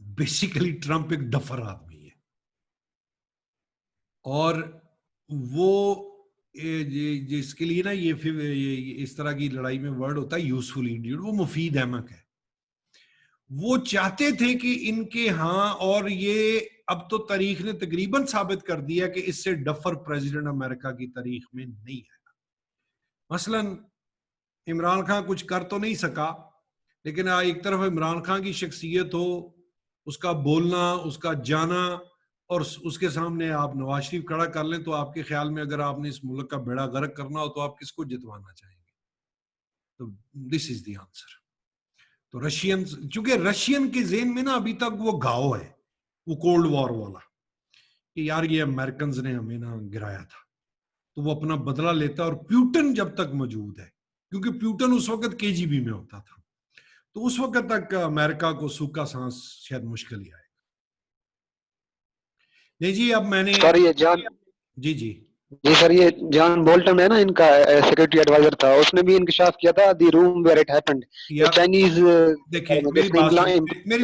बेसिकली ट्रम्प एक डफर आदमी है, और वो जिसके लिए ना ये इस तरह की लड़ाई में वर्ड होता है यूजफुल इंडियड, वो मुफीद अहमद है। वो चाहते थे कि इनके यहां, और ये अब तो तारीख ने तकरीबन साबित कर दिया कि इससे डफर प्रेसिडेंट अमेरिका की तारीख में नहीं है। मसलन इमरान खान कुछ कर तो नहीं सका, लेकिन एक तरफ इमरान खान की शख्सियत हो, उसका बोलना, उसका जाना, और उसके सामने आप नवाज शरीफ खड़ा कर लें, तो आपके ख्याल में अगर आपने इस मुल्क का बेड़ा गर्क करना हो तो आप किसको जितवाना चाहेंगे? तो दिस इज द आंसर। तो रशियन, क्योंकि रशियन के जेन में ना अभी तक वो घाव है, वो कोल्ड वॉर वाला, कि यार ये अमेरिकन ने हमें ना गिराया था, तो वो अपना बदला लेता है। और प्यूटन जब तक मौजूद है, क्योंकि प्यूटन उस वक्त केजीबी में होता था, तो उस वक्त तक अमेरिका को सूखा सांस शायद मुश्किल ही आएगा। नहीं जी, अब मैंने, सर ये जॉन जी जी जी सर, ये जॉन बोल्टन है ना, इनका सिक्योरिटी एडवाइजर था, उसने भी इंकशाफ किया था the room where it happened, यार, चाइनीज देखिए मेरी बात सुनिए, मेरी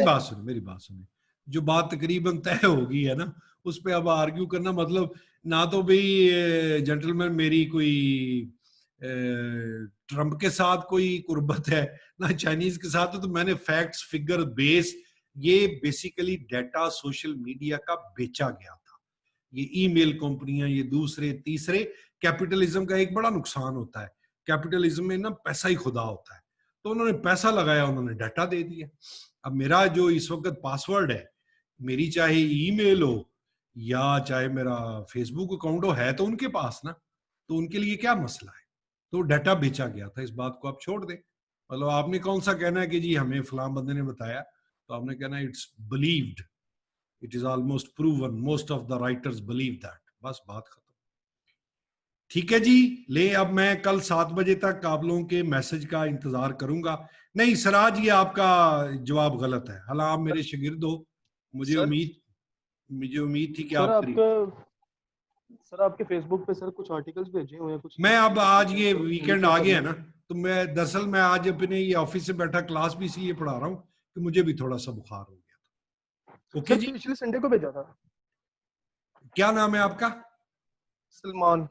बात सुनिए। जो बात तकरीबन तय होगी है ना, उस पर अब आर्ग्यू करना मतलब, ना तो भाई जेंटलमैन मेरी कोई ट्रम्प के साथ कोई कुर्बत है, ना चाइनीज के साथ है, तो मैंने फैक्ट्स फिगर बेस, ये बेसिकली डाटा सोशल मीडिया का बेचा गया था, ये ईमेल कंपनियां, ये दूसरे तीसरे। कैपिटलिज्म का एक बड़ा नुकसान होता है, कैपिटलिज्म में ना पैसा ही खुदा होता है, तो उन्होंने पैसा लगाया, उन्होंने डाटा दे दिया। अब मेरा जो इस वक्त पासवर्ड है, मेरी चाहे ईमेल हो या चाहे मेरा फेसबुक अकाउंट हो, है तो उनके पास ना, तो उनके लिए क्या मसला है? तो डाटा बेचा गया था, इस बात को आप छोड़ दें। मतलब आपने कौन सा कहना है कि जी हमें फलां बंदे ने बताया, तो आपने कहना है it's believed, it is almost proven, most of the writers believe that, बस बात खत्म। ठीक है जी, ले अब मैं कल 7 बजे तक आप लोगों के मैसेज का इंतजार करूंगा। नहीं सराज, ये आपका जवाब गलत है, हालांकि आप मेरे शागिर्द हो, मुझे सर उम्मीद थी कि सर आप आपका सर आपके फेसबुक पे सर कुछ आर्टिकल्स भेजे हुए हैं, कुछ मैं अब आज बताएं ये तो मुझे वीकेंड चेक आ गया करना है ना, तो मैं दरअसल मैं आज अपने ये ऑफिस से बैठा क्लास भी इसलिए पढ़ा रहा हूँ कि मुझे भी थोड़ा सा बुखार हो गया था। है। ओके सर जी, पिछले संडे को भेजा था। क्या नाम है आपका? सलमान।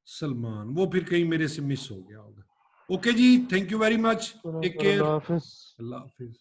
सलमान, वो फिर कहीं मेरे से मिस हो गया होगा। Okay ji, thank you very much, take sir care, अल्लाह हाफिज। अल्लाह हाफिज।